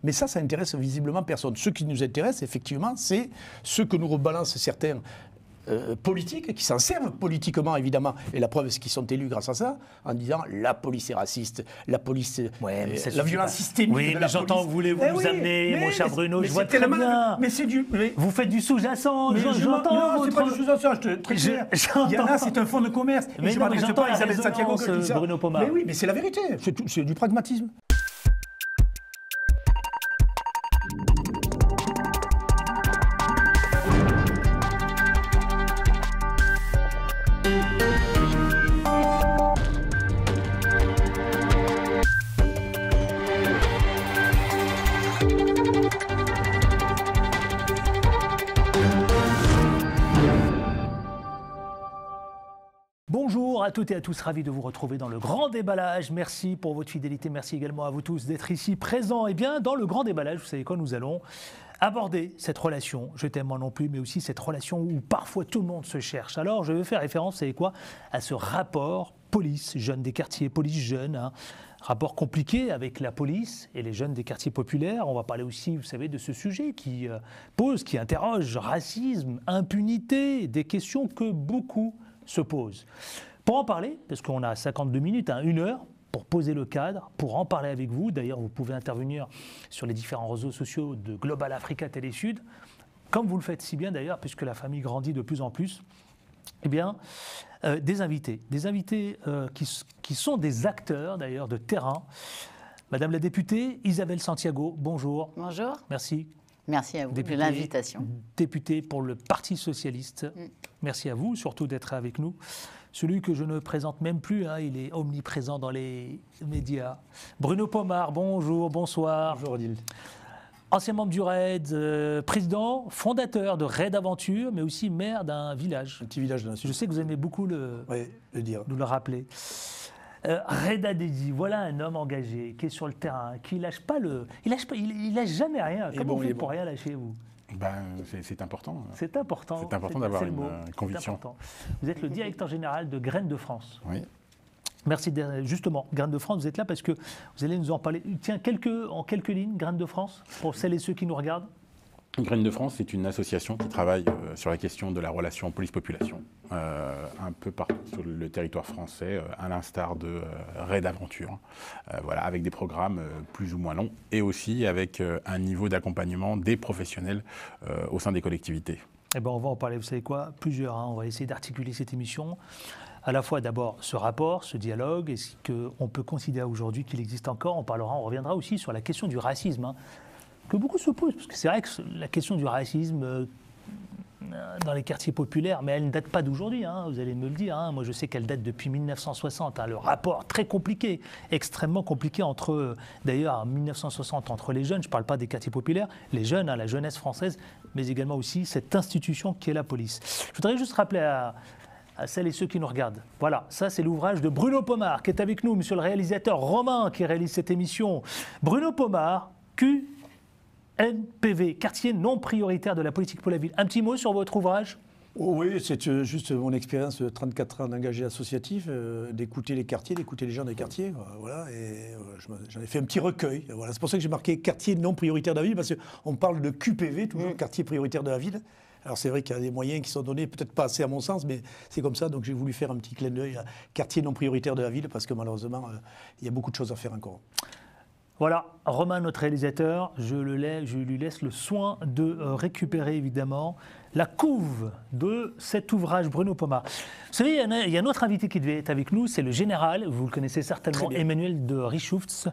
Mais ça intéresse visiblement personne. Ce qui nous intéresse, effectivement, c'est ce que nous rebalancent certains politiques, qui s'en servent politiquement, évidemment. Et la preuve, c'est qu'ils sont élus grâce à ça, en disant la police est raciste, la police, la violence systémique. Oui, mais j'entends, voulez-vous nous amener, mon cher Bruno, je vois très bien. Mais c'est du... Vous faites du sous-jacent, j'entends. Non, c'est pas du sous-jacent, très clair. Il y en a, c'est un fonds de commerce. Mais je non, m'adresse pas à Isabelle Santiago que je dis ça. Bruno Pomar. Mais oui, mais c'est la vérité, c'est du pragmatisme. Bonjour à toutes et à tous, ravi de vous retrouver dans le grand déballage. Merci pour votre fidélité, merci également à vous tous d'être ici présents. Et bien, dans le grand déballage, vous savez quoi, nous allons aborder cette relation, je t'aime moi non plus, mais aussi cette relation où parfois tout le monde se cherche. Alors, je vais faire référence, vous savez quoi, à ce rapport police, jeunes des quartiers, police jeunes, hein. Rapport compliqué avec la police et les jeunes des quartiers populaires. On va parler aussi, vous savez, de ce sujet qui pose, qui interroge racisme, impunité, des questions que beaucoup se posent. Pour en parler, parce qu'on a 52 minutes, 1 heure, pour poser le cadre, pour en parler avec vous. D'ailleurs, vous pouvez intervenir sur les différents réseaux sociaux de Global Africa Télésud, comme vous le faites si bien d'ailleurs, puisque la famille grandit de plus en plus. Eh bien, des invités qui sont des acteurs d'ailleurs de terrain. Madame la députée Isabelle Santiago, bonjour. Bonjour. Merci. Merci à vous de l'invitation. Députée pour le Parti Socialiste. Merci à vous, surtout d'être avec nous. Celui que je ne présente même plus, hein, il est omniprésent dans les médias. Bruno Pomar, bonjour, bonsoir. Bonjour Odile. Ancien membre du RAID, président, fondateur de RAID Aventure, mais aussi maire d'un village. Un petit village de la Suisse. Je sais que vous aimez beaucoup le dire. Nous le rappeler. Reda Dedi, voilà un homme engagé qui est sur le terrain, qui lâche pas il lâche jamais rien. Comment vous faites pour rien lâcher, vous? C'est important. C'est important. C'est important d'avoir une conviction. Vous êtes le directeur général de Graines de France. Oui. Merci. Justement, Graines de France, vous êtes là parce que vous allez nous en parler. Tiens, en quelques lignes, Graines de France, pour celles et ceux qui nous regardent. Graines de France, c'est une association qui travaille sur la question de la relation police-population, un peu partout sur le territoire français, à l'instar de RAID Aventure, voilà, avec des programmes plus ou moins longs et aussi avec un niveau d'accompagnement des professionnels au sein des collectivités. Eh ben, on va en parler, vous savez quoi, plusieurs. Hein, on va essayer d'articuler cette émission. À la fois d'abord ce rapport, ce dialogue, est-ce qu'on peut considérer aujourd'hui qu'il existe encore? On reviendra aussi sur la question du racisme, hein, que beaucoup se posent, parce que c'est vrai que la question du racisme dans les quartiers populaires, mais elle ne date pas d'aujourd'hui, hein, vous allez me le dire. Hein. Moi, je sais qu'elle date depuis 1960. Hein, le rapport très compliqué, extrêmement compliqué d'ailleurs, en 1960, entre les jeunes, je ne parle pas des quartiers populaires, les jeunes, hein, la jeunesse française, mais également aussi cette institution qui est la police. Je voudrais juste rappeler à celles et ceux qui nous regardent. Voilà, ça c'est l'ouvrage de Bruno Pomar, qui est avec nous, monsieur le réalisateur Romain, qui réalise cette émission. Bruno Pomar, QNPV, quartier non prioritaire de la politique pour la ville. Un petit mot sur votre ouvrage? Oui, c'est juste mon expérience de 34 ans d'engagé associatif, d'écouter les quartiers, d'écouter les gens des quartiers. Voilà, et j'en ai fait un petit recueil. Voilà, c'est pour ça que j'ai marqué quartier non prioritaire de la ville, parce qu'on parle de QPV, toujours quartier prioritaire de la ville. Alors c'est vrai qu'il y a des moyens qui sont donnés, peut-être pas assez à mon sens, mais c'est comme ça, donc j'ai voulu faire un petit clin d'œil à quartier non prioritaire de la ville, parce que malheureusement, il y a beaucoup de choses à faire encore. Voilà, Romain, notre réalisateur, je lui laisse le soin de récupérer évidemment la couve de cet ouvrage Bruno Pomar. Vous savez, il y a un autre invité qui devait être avec nous, c'est le général, vous le connaissez certainement, Emmanuel de Richhoufts,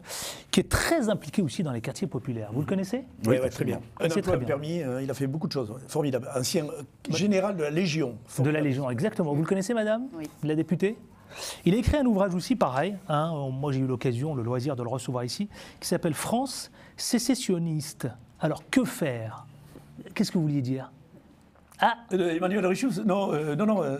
qui est très impliqué aussi dans les quartiers populaires. Vous le connaissez? Oui, très bien. Un emploi permis, il a fait beaucoup de choses, formidable. Ancien général de la Légion. De la Légion, exactement. Vous le connaissez, madame? Oui. La députée? Il a écrit un ouvrage aussi pareil, hein, moi j'ai eu l'occasion, le loisir de le recevoir ici, qui s'appelle France sécessionniste. Alors que faire? Qu'est-ce que vous vouliez dire? Ah, Emmanuel Richhoufts, non,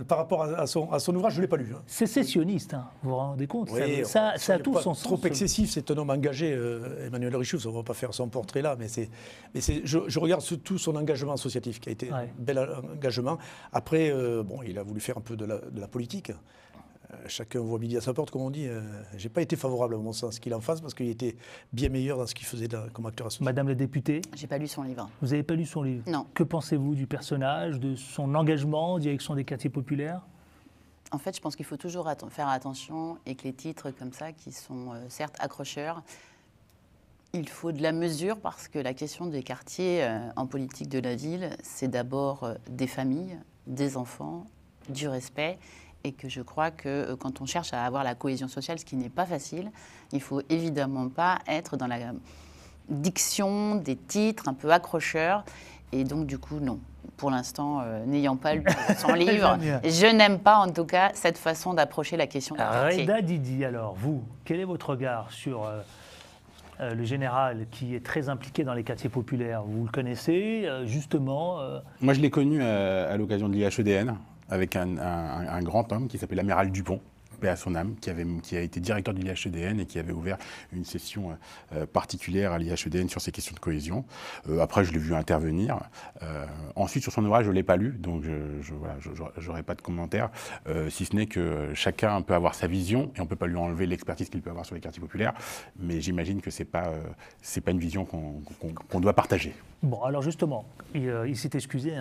par rapport à son ouvrage, je ne l'ai pas lu. Hein. Sécessionniste, hein, vous vous rendez compte? Oui, ça a tout son sens. Trop excessif, c'est un homme engagé, Emmanuel Richhoufts, on ne va pas faire son portrait là, mais je regarde surtout son engagement associatif, qui a été un bel engagement. Après, il a voulu faire un peu de la politique. chacun voit midi à sa porte, comme on dit. J'ai pas été favorable, à mon sens, qu'il en fasse, parce qu'il était bien meilleur dans ce qu'il faisait comme acteur associé. Madame la députée, J'ai pas lu son livre. vous n'avez pas lu son livre? Non. Que pensez-vous du personnage, de son engagement en direction des quartiers populaires? En fait, je pense qu'il faut toujours faire attention et que les titres comme ça, qui sont certes accrocheurs, il faut de la mesure parce que la question des quartiers en politique de la ville, c'est d'abord des familles, des enfants, du respect. Et que je crois que quand on cherche à avoir la cohésion sociale, ce qui n'est pas facile, il ne faut évidemment pas être dans la diction des titres un peu accrocheurs. Et donc, du coup, non. Pour l'instant, n'ayant pas lu son livre, je n'aime pas, en tout cas, cette façon d'approcher la question des quartiers. Reda Didi, alors, vous, quel est votre regard sur le général qui est très impliqué dans les quartiers populaires? Vous le connaissez, justement Moi, je l'ai connu à l'occasion de l'IHEDN, avec un grand homme qui s'appelait l'amiral Dupont, paix à son âme, qui a été directeur de l'IHEDN et qui avait ouvert une session particulière à l'IHEDN sur ces questions de cohésion. Après, je l'ai vu intervenir. Ensuite, sur son ouvrage, je ne l'ai pas lu, donc je n'aurai pas de commentaire, si ce n'est que chacun peut avoir sa vision et on ne peut pas lui enlever l'expertise qu'il peut avoir sur les quartiers populaires, mais j'imagine que ce n'est pas une vision qu'on doit partager. Bon, alors justement, il s'est excusé,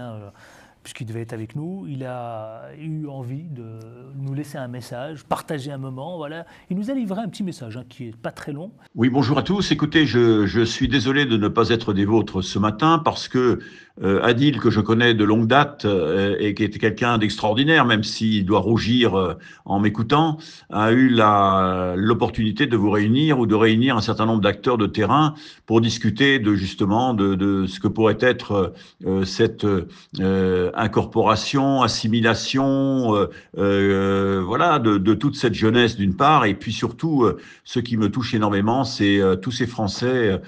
puisqu'il devait être avec nous, il a eu envie de nous laisser un message, partager un moment, voilà. Il nous a livré un petit message qui n'est pas très long. Oui, bonjour à tous. Écoutez, je suis désolé de ne pas être des vôtres ce matin parce que Adil, que je connais de longue date et qui était quelqu'un d'extraordinaire, même s'il doit rougir en m'écoutant, a eu l'opportunité de vous réunir ou de réunir un certain nombre d'acteurs de terrain pour discuter justement de ce que pourrait être cette incorporation, assimilation, voilà, de toute cette jeunesse d'une part, et puis surtout, ce qui me touche énormément, c'est tous ces Français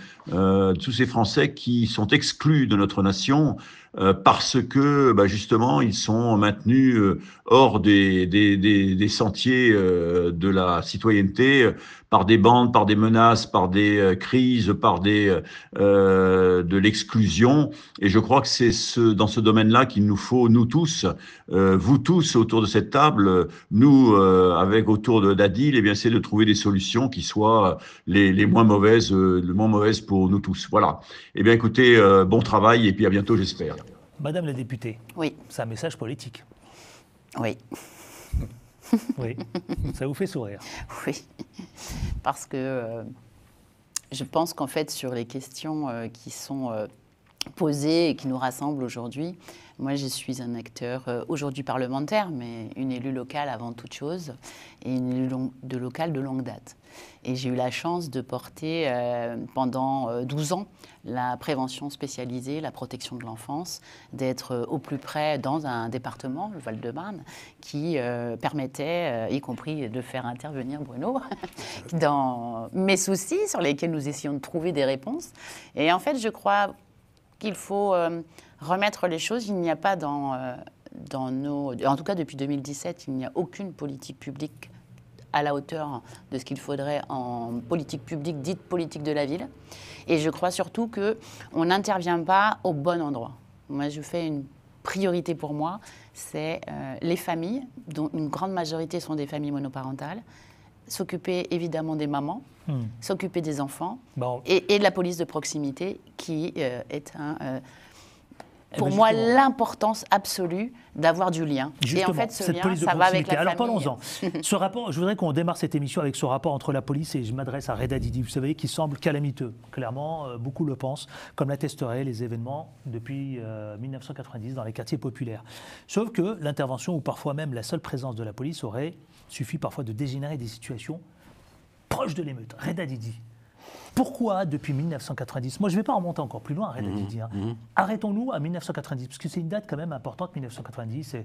qui sont exclus de notre nation parce que justement ils sont maintenus hors des sentiers de la citoyenneté par des bandes, par des menaces, par des crises, par de l'exclusion. Et je crois que c'est dans ce domaine-là qu'il nous faut, nous tous, vous tous autour de cette table, nous avec autour d'Adil, eh bien, c'est de trouver des solutions qui soient les moins mauvaises, pour nous tous. Voilà. Eh bien, écoutez, bon travail et puis à bientôt, j'espère. Madame la députée, oui. C'est un message politique. Oui. Oui, ça vous fait sourire. Oui, parce que je pense qu'en fait, sur les questions qui sont posées et qui nous rassemblent aujourd'hui, moi, je suis un acteur aujourd'hui parlementaire, mais une élue locale avant toute chose, et une élue locale de longue date. Et j'ai eu la chance de porter pendant 12 ans la prévention spécialisée, la protection de l'enfance, d'être au plus près dans un département, le Val-de-Marne, qui permettait, y compris de faire intervenir Bruno, dans mes soucis sur lesquels nous essayons de trouver des réponses. Et en fait, je crois qu'il faut remettre les choses. Il n'y a pas dans nos... En tout cas, depuis 2017, il n'y a aucune politique publique à la hauteur de ce qu'il faudrait en politique publique, dite politique de la ville. Et je crois surtout qu'on n'intervient pas au bon endroit. Moi, je fais une priorité pour moi, c'est les familles, dont une grande majorité sont des familles monoparentales, s'occuper évidemment des mamans, s'occuper des enfants, et de la police de proximité, qui est pour moi, l'importance absolue d'avoir du lien. Justement, et en fait, ce lien, ça va avec la Alors, famille. parlons-en. Ce rapport, je voudrais qu'on démarre cette émission avec ce rapport entre la police, et je m'adresse à Reda Didi, vous savez, qui semble calamiteux. Clairement, beaucoup le pensent, comme l'attesteraient les événements depuis 1990 dans les quartiers populaires. Sauf que l'intervention, ou parfois même la seule présence de la police, aurait suffi parfois de dégénérer des situations proches de l'émeute. Reda Didi. Pourquoi depuis 1990 ? Moi, je ne vais pas remonter encore plus loin, Reda Didi. Arrêtons-nous à 1990, parce que c'est une date quand même importante, 1990.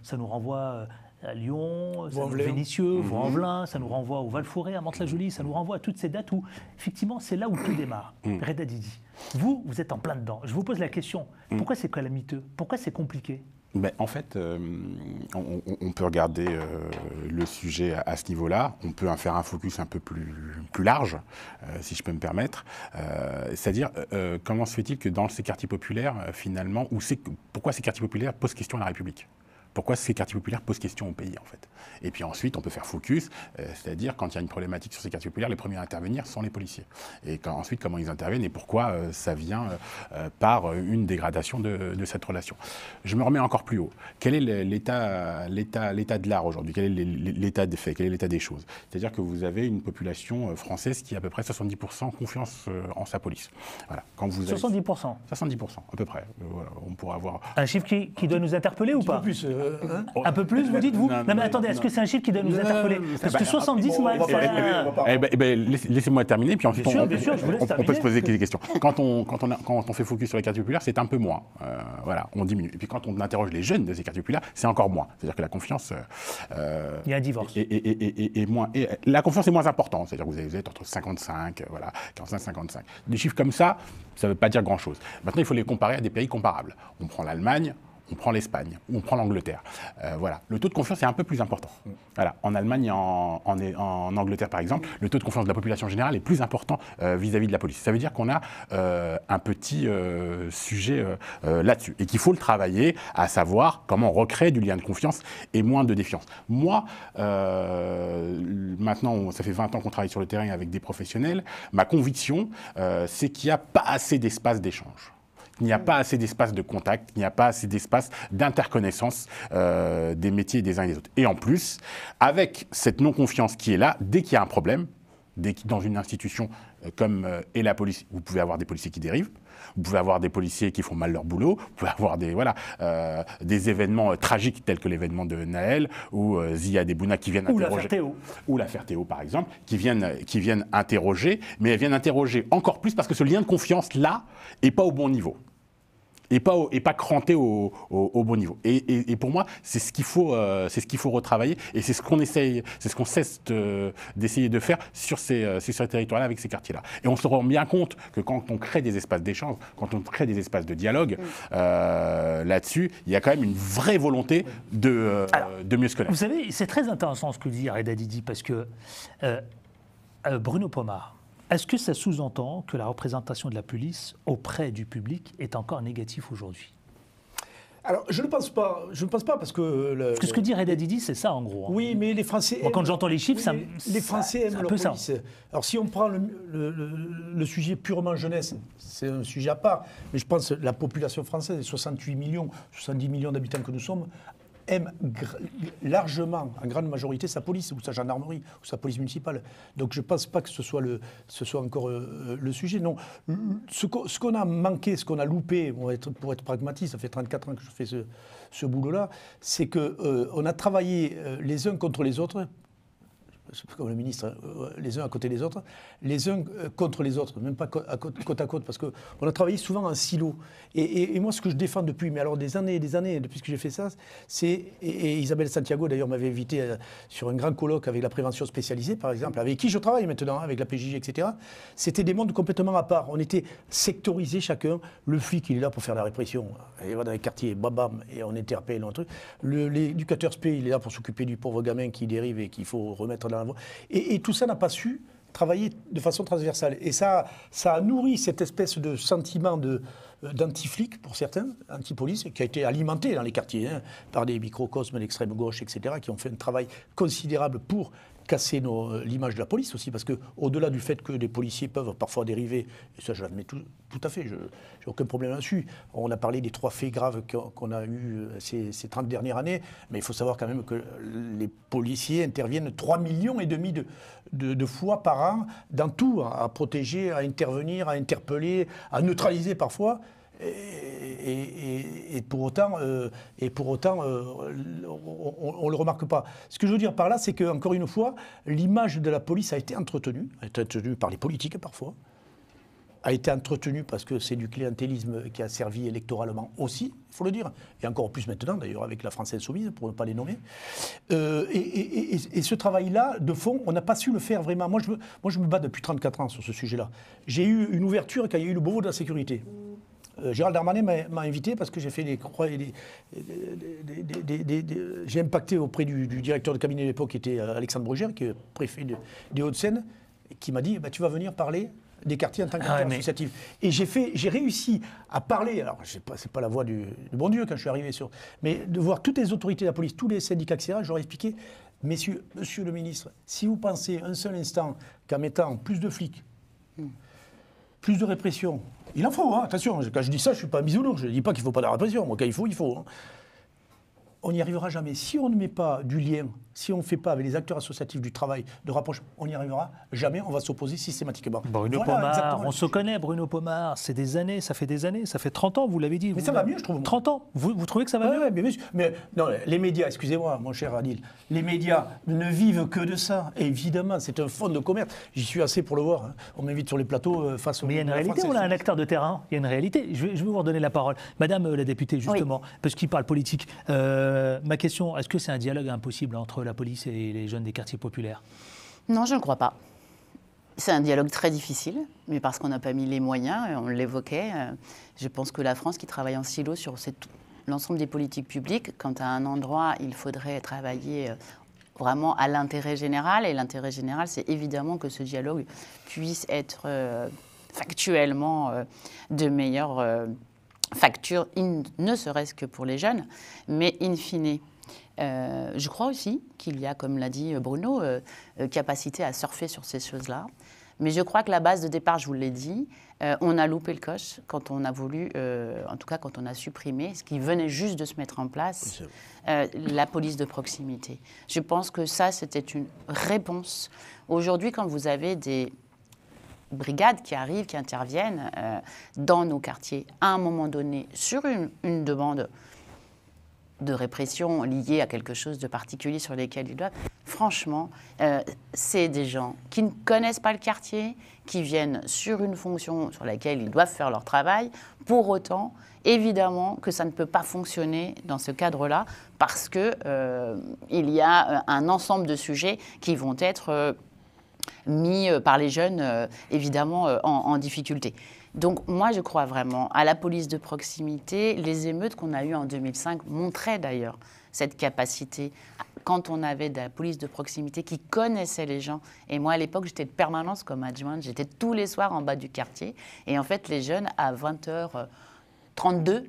Ça nous renvoie à Lyon, Vénissieux, Vaux-en-Velin, ça nous renvoie au Val-Forêt, à Mantes-la-Jolie, ça nous renvoie à toutes ces dates où, effectivement, c'est là où tout démarre. Reda Didi, vous êtes en plein dedans. Je vous pose la question, pourquoi c'est calamiteux ? Pourquoi c'est compliqué ? En fait, on peut regarder le sujet à ce niveau-là. On peut en faire un focus un peu plus large, si je peux me permettre. C'est-à-dire, comment se fait-il que dans ces quartiers populaires, finalement, pourquoi ces quartiers populaires posent question à la République ? pourquoi ces quartiers populaires posent question au pays, en fait. Et puis ensuite, on peut faire focus, c'est-à-dire quand il y a une problématique sur ces quartiers populaires, les premiers à intervenir sont les policiers. Et ensuite, comment ils interviennent et pourquoi ça vient par une dégradation de cette relation. Je me remets encore plus haut. Quel est l'état de l'art aujourd'hui? Quel est l'état des faits? Quel est l'état des choses? C'est-à-dire que vous avez une population française qui a à peu près 70% confiance en sa police. Voilà. Quand vous 70%. 70%, à peu près. Voilà. On pourra avoir... Un chiffre qui doit nous interpeller ou pas? Plus, hein. Un peu plus, vous dites, vous? Non, mais attendez, est-ce que c'est un chiffre qui doit nous interpeller? Parce que 70, moi, laissez-moi terminer, puis ensuite bien sûr, je vous laisse on peut terminer. se poser des questions. Quand on fait focus sur les quartiers populaires, c'est un peu moins. Voilà, on diminue. Et puis quand on interroge les jeunes de ces quartiers populaires, c'est encore moins. C'est-à-dire que la confiance... il y a un divorce. Et moins, et la confiance est moins importante. C'est-à-dire que vous êtes entre 55, voilà, 45-55. Des chiffres comme ça ne veut pas dire grand-chose. Maintenant, il faut les comparer à des pays comparables. On prend l'Allemagne, on prend l'Espagne, ou on prend l'Angleterre. Voilà. Le taux de confiance est un peu plus important. Voilà. En Allemagne et en Angleterre, par exemple, le taux de confiance de la population générale est plus important vis-à-vis de la police. Ça veut dire qu'on a un petit sujet là-dessus et qu'il faut le travailler, à savoir comment recréer du lien de confiance et moins de défiance. Moi, maintenant, ça fait 20 ans qu'on travaille sur le terrain avec des professionnels. Ma conviction, c'est qu'il n'y a pas assez d'espace d'échange. Il n'y a pas assez d'espace de contact, il n'y a pas assez d'espace d'interconnaissance des métiers des uns et des autres. Et en plus, avec cette non-confiance qui est là, dès qu'il y a un problème, dès que dans une institution comme est la police, vous pouvez avoir des policiers qui dérivent, vous pouvez avoir des policiers qui font mal leur boulot, vous pouvez avoir des événements tragiques tels que l'événement de Naël ou Zia Debouna qui viennent interroger. Ou l'affaire Théo, par exemple, qui viennent interroger, mais elles viennent interroger encore plus parce que ce lien de confiance-là n'est pas au bon niveau. Et pas cranté au bon niveau. Et pour moi, c'est ce qu'il faut retravailler, et c'est ce qu'on cesse d'essayer de faire sur ces territoires-là, avec ces quartiers-là. Et on se rend bien compte que quand on crée des espaces d'échange, quand on crée des espaces de dialogue, là-dessus, il y a quand même une vraie volonté de mieux se connaître. Vous savez, c'est très intéressant ce que dit Reda Didi, parce que Bruno Pomar, est-ce que ça sous-entend que la représentation de la police auprès du public est encore négative aujourd'hui? Alors, je ne pense pas, parce que... Parce que ce que dit Reda Didi, c'est ça en gros. Hein. Oui, mais les Français... Moi, quand j'entends les chiffres, les Français aiment leur police. Alors, si on prend le sujet purement jeunesse, c'est un sujet à part, mais je pense que la population française, les 68 millions, 70 millions d'habitants que nous sommes, aime largement, en grande majorité, sa police ou sa gendarmerie ou sa police municipale. Donc je ne pense pas que ce soit encore le sujet. Non, ce qu'on a manqué, ce qu'on a loupé, pour être pragmatique, ça fait 34 ans que je fais ce boulot-là, c'est qu'on a travaillé les uns contre les autres, comme le ministre, les uns à côté des autres, les uns contre les autres, même pas côte à côte, parce qu'on a travaillé souvent en silo. Et moi, ce que je défends depuis, mais alors des années et des années, depuis que j'ai fait ça, c'est, et Isabelle Santiago d'ailleurs m'avait invité sur un grand colloque avec la prévention spécialisée, par exemple, avec qui je travaille maintenant, avec la PJJ, etc. C'était des mondes complètement à part. On était sectorisés chacun. Le flic, il est là pour faire la répression. Il va dans les quartiers, bam, et on interpelle un truc. L'éducateur spé, il est là pour s'occuper du pauvre gamin qui dérive et qu'il faut remettre dans la voie. Et tout ça n'a pas su travailler de façon transversale. Et ça a nourri cette espèce de sentiment d'anti-flic, pour certains, anti-police, qui a été alimenté dans les quartiers par des microcosmes d'extrême gauche, etc., qui ont fait un travail considérable pour casser l'image de la police aussi, parce qu'au-delà du fait que des policiers peuvent parfois dériver, et ça je l'admets tout à fait, je n'ai aucun problème là-dessus. On a parlé des 3 faits graves qu'on a eus ces 30 dernières années, mais il faut savoir quand même que les policiers interviennent 3,5 millions de fois par an dans tout, à protéger, à intervenir, à interpeller, à neutraliser parfois. Et pour autant, on ne le remarque pas. Ce que je veux dire par là, c'est qu'encore une fois, l'image de la police a été entretenue par les politiques parfois, a été entretenue parce que c'est du clientélisme qui a servi électoralement aussi, il faut le dire, et encore plus maintenant d'ailleurs avec la France Insoumise, pour ne pas les nommer. Et ce travail-là, de fond, on n'a pas su le faire vraiment. Moi, je me bats depuis 34 ans sur ce sujet-là. J'ai eu une ouverture quand il y a eu le Beauvau de la sécurité. Gérald Darmanin m'a invité parce que j'ai fait j'ai impacté auprès du directeur de cabinet de l'époque qui était Alexandre Brugère, qui est préfet des Hauts-de-Seine, qui m'a dit tu vas venir parler des quartiers en tant qu'acteur associatif. Et j'ai réussi à parler, alors c'est pas la voix du bon Dieu quand je suis arrivé sur, mais de voir toutes les autorités de la police, tous les syndicats, etc., je leur ai expliqué, monsieur le ministre, si vous pensez un seul instant qu'en mettant plus de flics, plus de répression, il en faut, hein, attention, quand je dis ça, je ne suis pas un bisounours, je ne dis pas qu'il ne faut pas de la répression, moi quand il faut, il faut. Hein. On n'y arrivera jamais. Si on ne met pas du lien, si on ne fait pas avec les acteurs associatifs du travail de rapprochement, on n'y arrivera jamais, on va s'opposer systématiquement. Bruno Pomar, on se connaît, Bruno Pomar, c'est des années, ça fait 30 ans, vous l'avez dit. Mais ça va mieux, je trouve. 30 ans, vous trouvez que ça va mieux? Mais non, les médias, excusez-moi, mon cher Adil, les médias ne vivent que de ça. Et évidemment, c'est un fonds de commerce. J'y suis assez pour le voir. Hein. On m'invite sur les plateaux face au... Mais il y a une réalité, on a un acteur de terrain, il y a une réalité. Je vais vous redonner la parole. Madame la députée, justement, parce qu'il parle politique. Ma question, est-ce que c'est un dialogue impossible entre la police et les jeunes des quartiers populaires? Non, je ne crois pas. C'est un dialogue très difficile, mais parce qu'on n'a pas mis les moyens, on l'évoquait. Je pense que la France, qui travaille en silo sur l'ensemble des politiques publiques, quand à un endroit, il faudrait travailler vraiment à l'intérêt général, et l'intérêt général, c'est évidemment que ce dialogue puisse être factuellement de meilleure facture, ne serait-ce que pour les jeunes, mais in fine. Je crois aussi qu'il y a, comme l'a dit Bruno, capacité à surfer sur ces choses-là. Mais je crois que la base de départ, je vous l'ai dit, on a loupé le coche quand on a voulu, en tout cas quand on a supprimé, ce qui venait juste de se mettre en place, la police de proximité. Je pense que ça, c'était une réponse. Aujourd'hui, quand vous avez des brigades qui arrivent, qui interviennent dans nos quartiers, à un moment donné, sur une demande de répression liée à quelque chose de particulier sur lesquels ils doivent. Franchement, c'est des gens qui ne connaissent pas le quartier, qui viennent sur une fonction sur laquelle ils doivent faire leur travail. Pour autant, évidemment que ça ne peut pas fonctionner dans ce cadre-là parce que il y a un ensemble de sujets qui vont être mis par les jeunes, évidemment, en difficulté. Donc moi, je crois vraiment à la police de proximité. Les émeutes qu'on a eues en 2005 montraient d'ailleurs cette capacité. Quand on avait de la police de proximité qui connaissait les gens. Et moi, à l'époque, j'étais de permanence comme adjointe. J'étais tous les soirs en bas du quartier. Et en fait, les jeunes, à 20h32,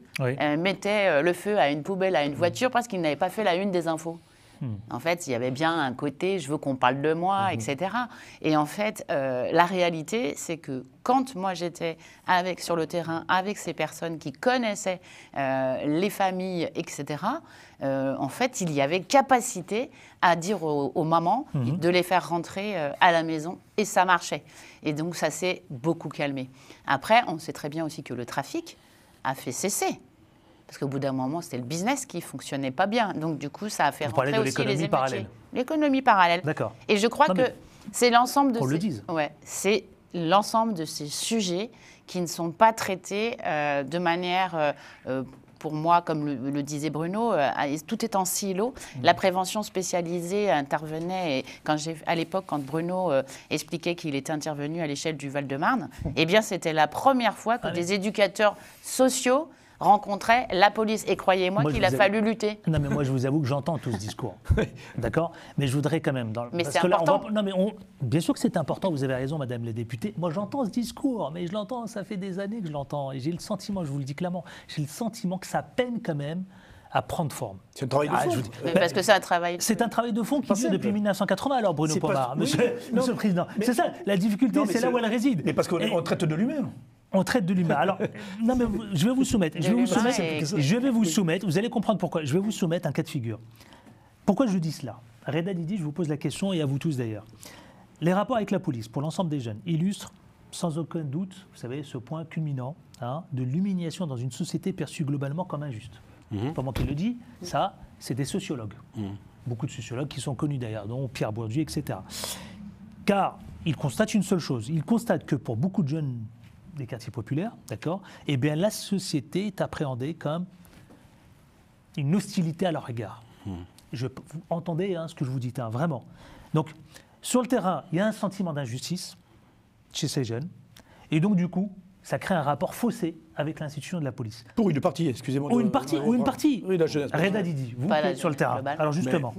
mettaient le feu à une poubelle, à une voiture, parce qu'ils n'avaient pas fait la une des infos. En fait, il y avait bien un côté « je veux qu'on parle de moi », etc. Et en fait, la réalité, c'est que quand moi j'étais sur le terrain avec ces personnes qui connaissaient les familles, etc., en fait, il y avait capacité à dire aux mamans de les faire rentrer à la maison, et ça marchait. Et donc, ça s'est beaucoup calmé. Après, on sait très bien aussi que le trafic a fait cesser. Parce qu'au bout d'un moment, c'était le business qui ne fonctionnait pas bien. Donc, du coup, ça a fait rentrer aussi les émeutiers. Parallèle. L'économie parallèle. D'accord. Et je crois que c'est l'ensemble de c'est l'ensemble de ces sujets qui ne sont pas traités de manière... pour moi, comme le disait Bruno, tout est en silo. La prévention spécialisée intervenait. Et à l'époque, quand Bruno expliquait qu'il était intervenu à l'échelle du Val-de-Marne, eh bien, c'était la première fois que des éducateurs sociaux rencontrait la police. Et croyez-moi qu'il a fallu lutter. Non, mais moi, je vous avoue que j'entends tout ce discours. D'accord? Mais je voudrais quand même... Mais c'est important. Bien sûr que c'est important, vous avez raison, Madame la députée. Moi, j'entends ce discours, mais je l'entends, ça fait des années que je l'entends. Et j'ai le sentiment, je vous le dis clairement, j'ai le sentiment que ça peine quand même à prendre forme. C'est un travail de fond. Parce que c'est un travail... C'est un travail de fond qui dure depuis 1980, alors, Bruno Pomar, monsieur le Président. C'est ça, la difficulté, c'est là où elle réside. Mais parce qu'on traite de l'humain. On traite de l'humain. Alors, non, mais je vais vous soumettre. Vous allez comprendre pourquoi. Je vais vous soumettre un cas de figure. Pourquoi je dis cela? Reda Didi, je vous pose la question, et à vous tous d'ailleurs. Les rapports avec la police, pour l'ensemble des jeunes, illustrent sans aucun doute, vous savez, ce point culminant de l'humiliation dans une société perçue globalement comme injuste. Pas moi qui le dis, ça, c'est des sociologues. Beaucoup de sociologues qui sont connus d'ailleurs, dont Pierre Bourdieu, etc. Car ils constatent une seule chose. Ils constatent que pour beaucoup de jeunes des quartiers populaires, d'accord, eh bien la société est appréhendée comme une hostilité à leur égard. Vous entendez ce que je vous dis, vraiment. Donc, sur le terrain, il y a un sentiment d'injustice chez ces jeunes, et donc du coup, ça crée un rapport faussé avec l'institution de la police. Pour une partie, excusez-moi. Ou une partie. Oui, la jeunesse. Reda Didi, vous Pas qui la êtes sur le terrain. globale. Alors justement.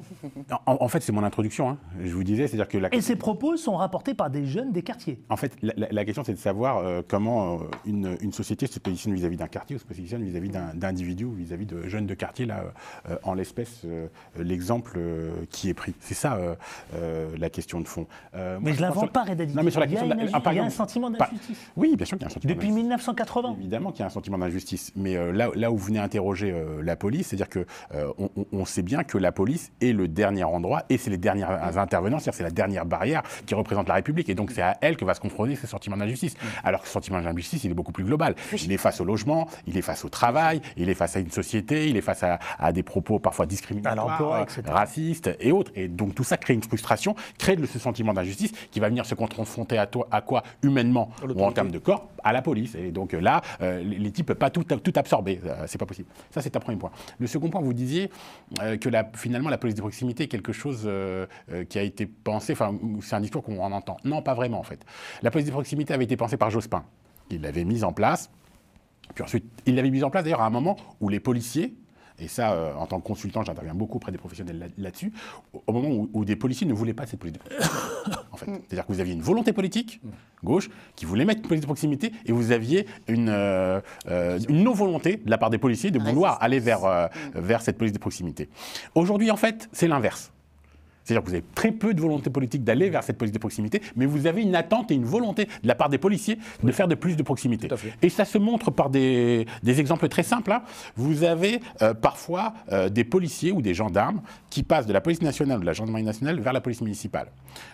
En fait, c'est mon introduction. Je vous disais, c'est-à-dire que Et ces propos sont rapportés par des jeunes des quartiers. En fait, la question, c'est de savoir comment une société se positionne vis-à-vis d'un quartier ou se positionne vis-à-vis d'individus ou vis-à-vis de jeunes de quartier. Là, en l'espèce, l'exemple qui est pris. C'est ça la question de fond. Mais je ne l'invente pas, Reda Didi. Non, mais sur la Il y a, question il y a un sentiment d'injustice. Oui, bien sûr qu'il y a un sentiment Depuis 1980. Évidemment qu'il y a un sentiment d'injustice. Mais là où vous venez interroger la police, c'est-à-dire que on sait bien que la police est le dernier endroit et c'est les derniers intervenants, c'est-à-dire c'est la dernière barrière qui représente la République. Et donc c'est à elle que va se confronter ce sentiment d'injustice. Alors que ce sentiment d'injustice, il est beaucoup plus global. Il est face au logement, il est face au travail, il est face à une société, il est face à des propos parfois discriminatoires, racistes et autres. Et donc tout ça crée une frustration, crée ce sentiment d'injustice qui va venir se confronter à quoi humainement ou en termes de corps, à la police. Et donc là, les types ne peuvent pas tout absorber. C'est pas possible. Ça, c'est un premier point. Le second point, vous disiez que finalement, la police de proximité est quelque chose qui a été pensé, enfin, c'est un discours qu'on entend. Non, pas vraiment, en fait. La police de proximité avait été pensée par Jospin. Il l'avait mise en place. Puis ensuite, il l'avait mise en place, d'ailleurs, à un moment où les policiers, et ça, en tant que consultant, j'interviens beaucoup auprès des professionnels là-dessus, au moment où des policiers ne voulaient pas de cette police de proximité. En fait. C'est-à-dire que vous aviez une volonté politique, gauche, qui voulait mettre une police de proximité, et vous aviez une non-volonté de la part des policiers de vouloir aller vers cette police de proximité. Aujourd'hui, en fait, c'est l'inverse. C'est-à-dire que vous avez très peu de volonté politique d'aller vers cette police de proximité, mais vous avez une attente et une volonté de la part des policiers de faire de plus de proximité. Et ça se montre par des exemples très simples. Vous avez parfois des policiers ou des gendarmes qui passent de la police nationale ou de la gendarmerie nationale vers la police municipale.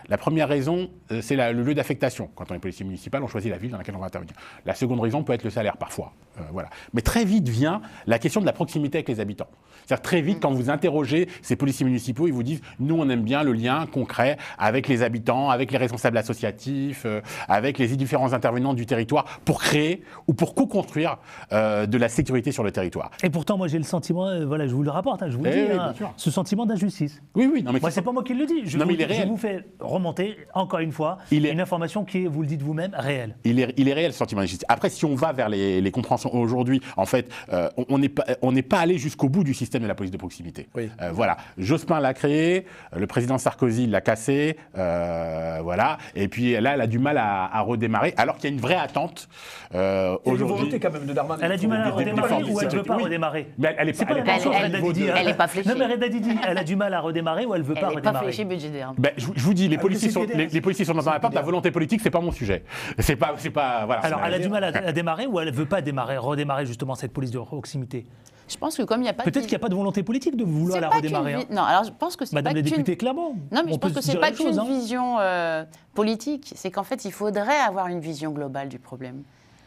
La première raison, c'est le lieu d'affectation. Quand on est policier municipal, on choisit la ville dans laquelle on va intervenir. La seconde raison peut être le salaire, parfois. Voilà. Mais très vite vient la question de la proximité avec les habitants. C'est-à-dire très vite, quand vous interrogez ces policiers municipaux, ils vous disent « Nous, on aime bien le lien concret avec les habitants, avec les responsables associatifs, avec les différents intervenants du territoire pour créer ou pour co-construire de la sécurité sur le territoire. » Et pourtant, moi, j'ai le sentiment, voilà, je vous le rapporte, je vous le dis, ce sentiment d'injustice. Oui, oui. Non, mais moi, c'est pas moi qui le dis. Je vous fais remonter, encore une fois, une information qui est, vous le dites vous-même, réelle. Il est réel, ce sentiment d'injustice. Après, si on va vers les compréhensions aujourd'hui, en fait, on n'est pas allé jusqu'au bout du système de la police de proximité. Oui. Voilà. Jospin l'a créé, le président Sarkozy l'a cassé, voilà. Et puis là, elle a du mal à redémarrer, alors qu'il y a une vraie attente aujourd'hui. Quand même de Darmanin. Elle a du mal à redémarrer ou elle ne veut pas redémarrer. Mais elle n'est pas fléchée. Non, mais Reda Didi, elle a du mal à redémarrer ou elle ne veut pas redémarrer. Elle n'est pas fléchée budgétaire. Je vous dis, les policiers sont dans un appart, la volonté politique, c'est pas mon sujet. C'est pas voilà. Alors, elle a du mal à démarrer ou elle ne veut pas redémarrer justement cette police de proximité? Je pense que comme il n'y a pas peut-être qu'il n'y a pas de volonté politique de vouloir la redémarrer. Non, alors je pense que c'est Madame la députée Clamant. Non, mais je pense que c'est pas qu'une vision politique. C'est qu'en fait, il faudrait avoir une vision globale du problème.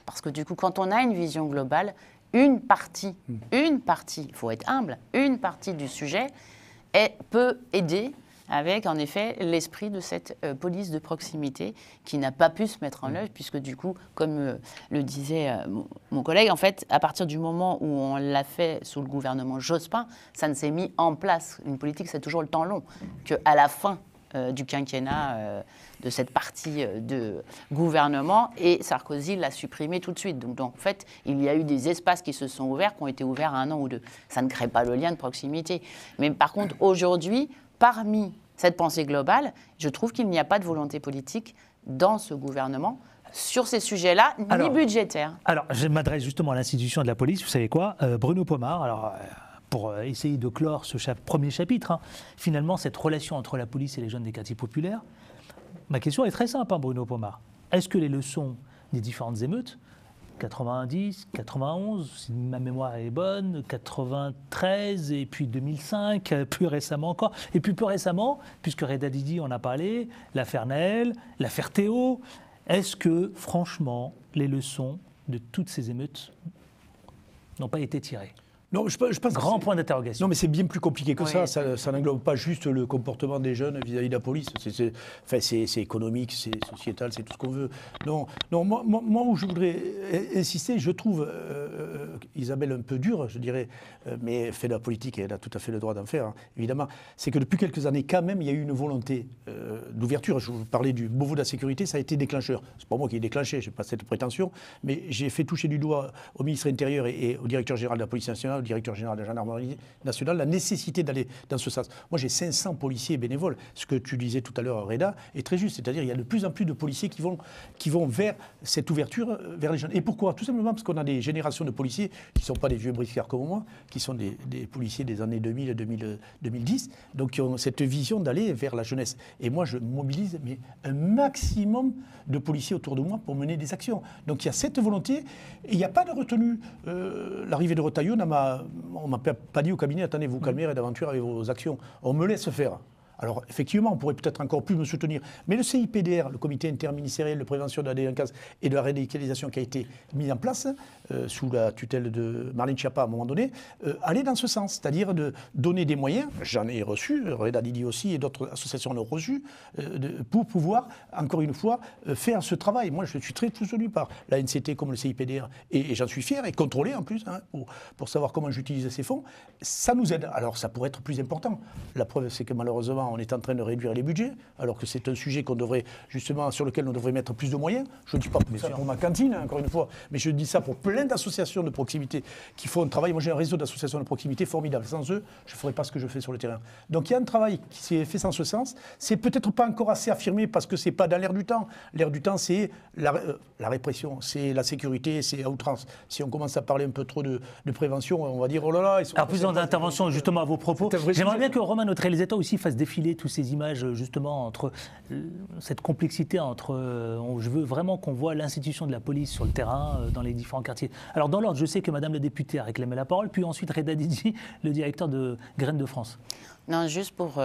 Parce que du coup, quand on a une vision globale, une partie, il faut être humble, une partie du sujet peut aider avec en effet l'esprit de cette police de proximité qui n'a pas pu se mettre en œuvre, puisque du coup, comme le disait mon collègue, en fait, à partir du moment où on l'a fait sous le gouvernement Jospin, ça ne s'est mis en place. Une politique, c'est toujours le temps long, qu'à la fin du quinquennat de cette partie de gouvernement, et Sarkozy l'a supprimé tout de suite. Donc en fait, il y a eu des espaces qui se sont ouverts, qui ont été ouverts 1 an ou 2. Ça ne crée pas le lien de proximité. Mais par contre, aujourd'hui, parmi cette pensée globale, je trouve qu'il n'y a pas de volonté politique dans ce gouvernement sur ces sujets-là, ni budgétaires. Alors, je m'adresse justement à l'institution de la police. Vous savez quoi, Bruno Pomar, alors, pour essayer de clore ce premier chapitre, finalement, cette relation entre la police et les jeunes des quartiers populaires, ma question est très simple, Bruno Pomar. Est-ce que les leçons des différentes émeutes, 90, 91, si ma mémoire est bonne, 93 et puis 2005, plus récemment encore. Et puis plus récemment, puisque Reda Didi en a parlé, l'affaire Naël, l'affaire Théo, est-ce que franchement les leçons de toutes ces émeutes n'ont pas été tirées ? Non, je pense grand point d'interrogation. Non, mais c'est bien plus compliqué que ça. Ça n'englobe pas juste le comportement des jeunes vis-à-vis de la police. C'est économique, c'est sociétal, c'est tout ce qu'on veut. Non, moi où je voudrais insister, je trouve Isabelle un peu dure, je dirais, mais elle fait de la politique et elle a tout à fait le droit d'en faire, hein, évidemment, c'est que depuis quelques années, quand même, il y a eu une volonté d'ouverture. Je vous parlais du Beauvau de la sécurité, ça a été déclencheur. C'est pas moi qui ai déclenché, je n'ai pas cette prétention, mais j'ai fait toucher du doigt au ministre intérieur et au directeur général de la police nationale, au directeur général de la gendarmerie nationale, la nécessité d'aller dans ce sens. Moi, j'ai 500 policiers bénévoles. Ce que tu disais tout à l'heure, Reda, est très juste. C'est-à-dire qu'il y a de plus en plus de policiers qui vont vers cette ouverture, vers les jeunes. Et pourquoi? Tout simplement parce qu'on a des générations de policiers qui ne sont pas des vieux briscards comme moi, qui sont des policiers des années 2000, 2010, donc qui ont cette vision d'aller vers la jeunesse. Et moi, je mobilise un maximum de policiers autour de moi pour mener des actions. Donc il y a cette volonté, et il n'y a pas de retenue. L'arrivée de Retailleau, on ne m'a pas dit au cabinet, attendez, vous calmez, d'aventure avec vos actions. On me laisse faire. Alors, effectivement, on pourrait peut-être encore plus me soutenir. Mais le CIPDR, le comité interministériel de prévention de la délinquance et de la radicalisation qui a été mis en place, sous la tutelle de Marlène Schiappa à un moment donné, allait dans ce sens. C'est-à-dire de donner des moyens, j'en ai reçu, Reda Didi aussi et d'autres associations l'ont reçu, pour pouvoir, encore une fois, faire ce travail. Moi, je suis très soutenu par la NCT comme le CIPDR, et j'en suis fier, et contrôlé en plus, hein, pour savoir comment j'utilise ces fonds. Ça nous aide. Alors, ça pourrait être plus important. La preuve, c'est que malheureusement, on est en train de réduire les budgets, alors que c'est un sujet sur lequel on devrait mettre plus de moyens. Je ne dis pas ça pour ma cantine, hein, encore une fois, mais je dis ça pour plein d'associations de proximité qui font un travail. Moi, j'ai un réseau d'associations de proximité formidable. Sans eux, je ne ferais pas ce que je fais sur le terrain. Donc, il y a un travail qui s'est fait dans ce sens. C'est peut-être pas encore assez affirmé parce que c'est pas dans l'air du temps. L'air du temps, c'est la répression, c'est la sécurité, c'est à outrance. Si on commence à parler un peu trop de prévention, on va dire, oh là là... Alors, plus d'intervention justement à vos propos. J'aimerais bien que Romain, notre réalisateur, aussi fasse défiler toutes ces images justement entre cette complexité entre je veux vraiment qu'on voit l'institution de la police sur le terrain dans les différents quartiers. Alors dans l'ordre, je sais que Madame la députée a réclamé la parole, puis ensuite Reda Didi, le directeur de Graines de France. Non, juste pour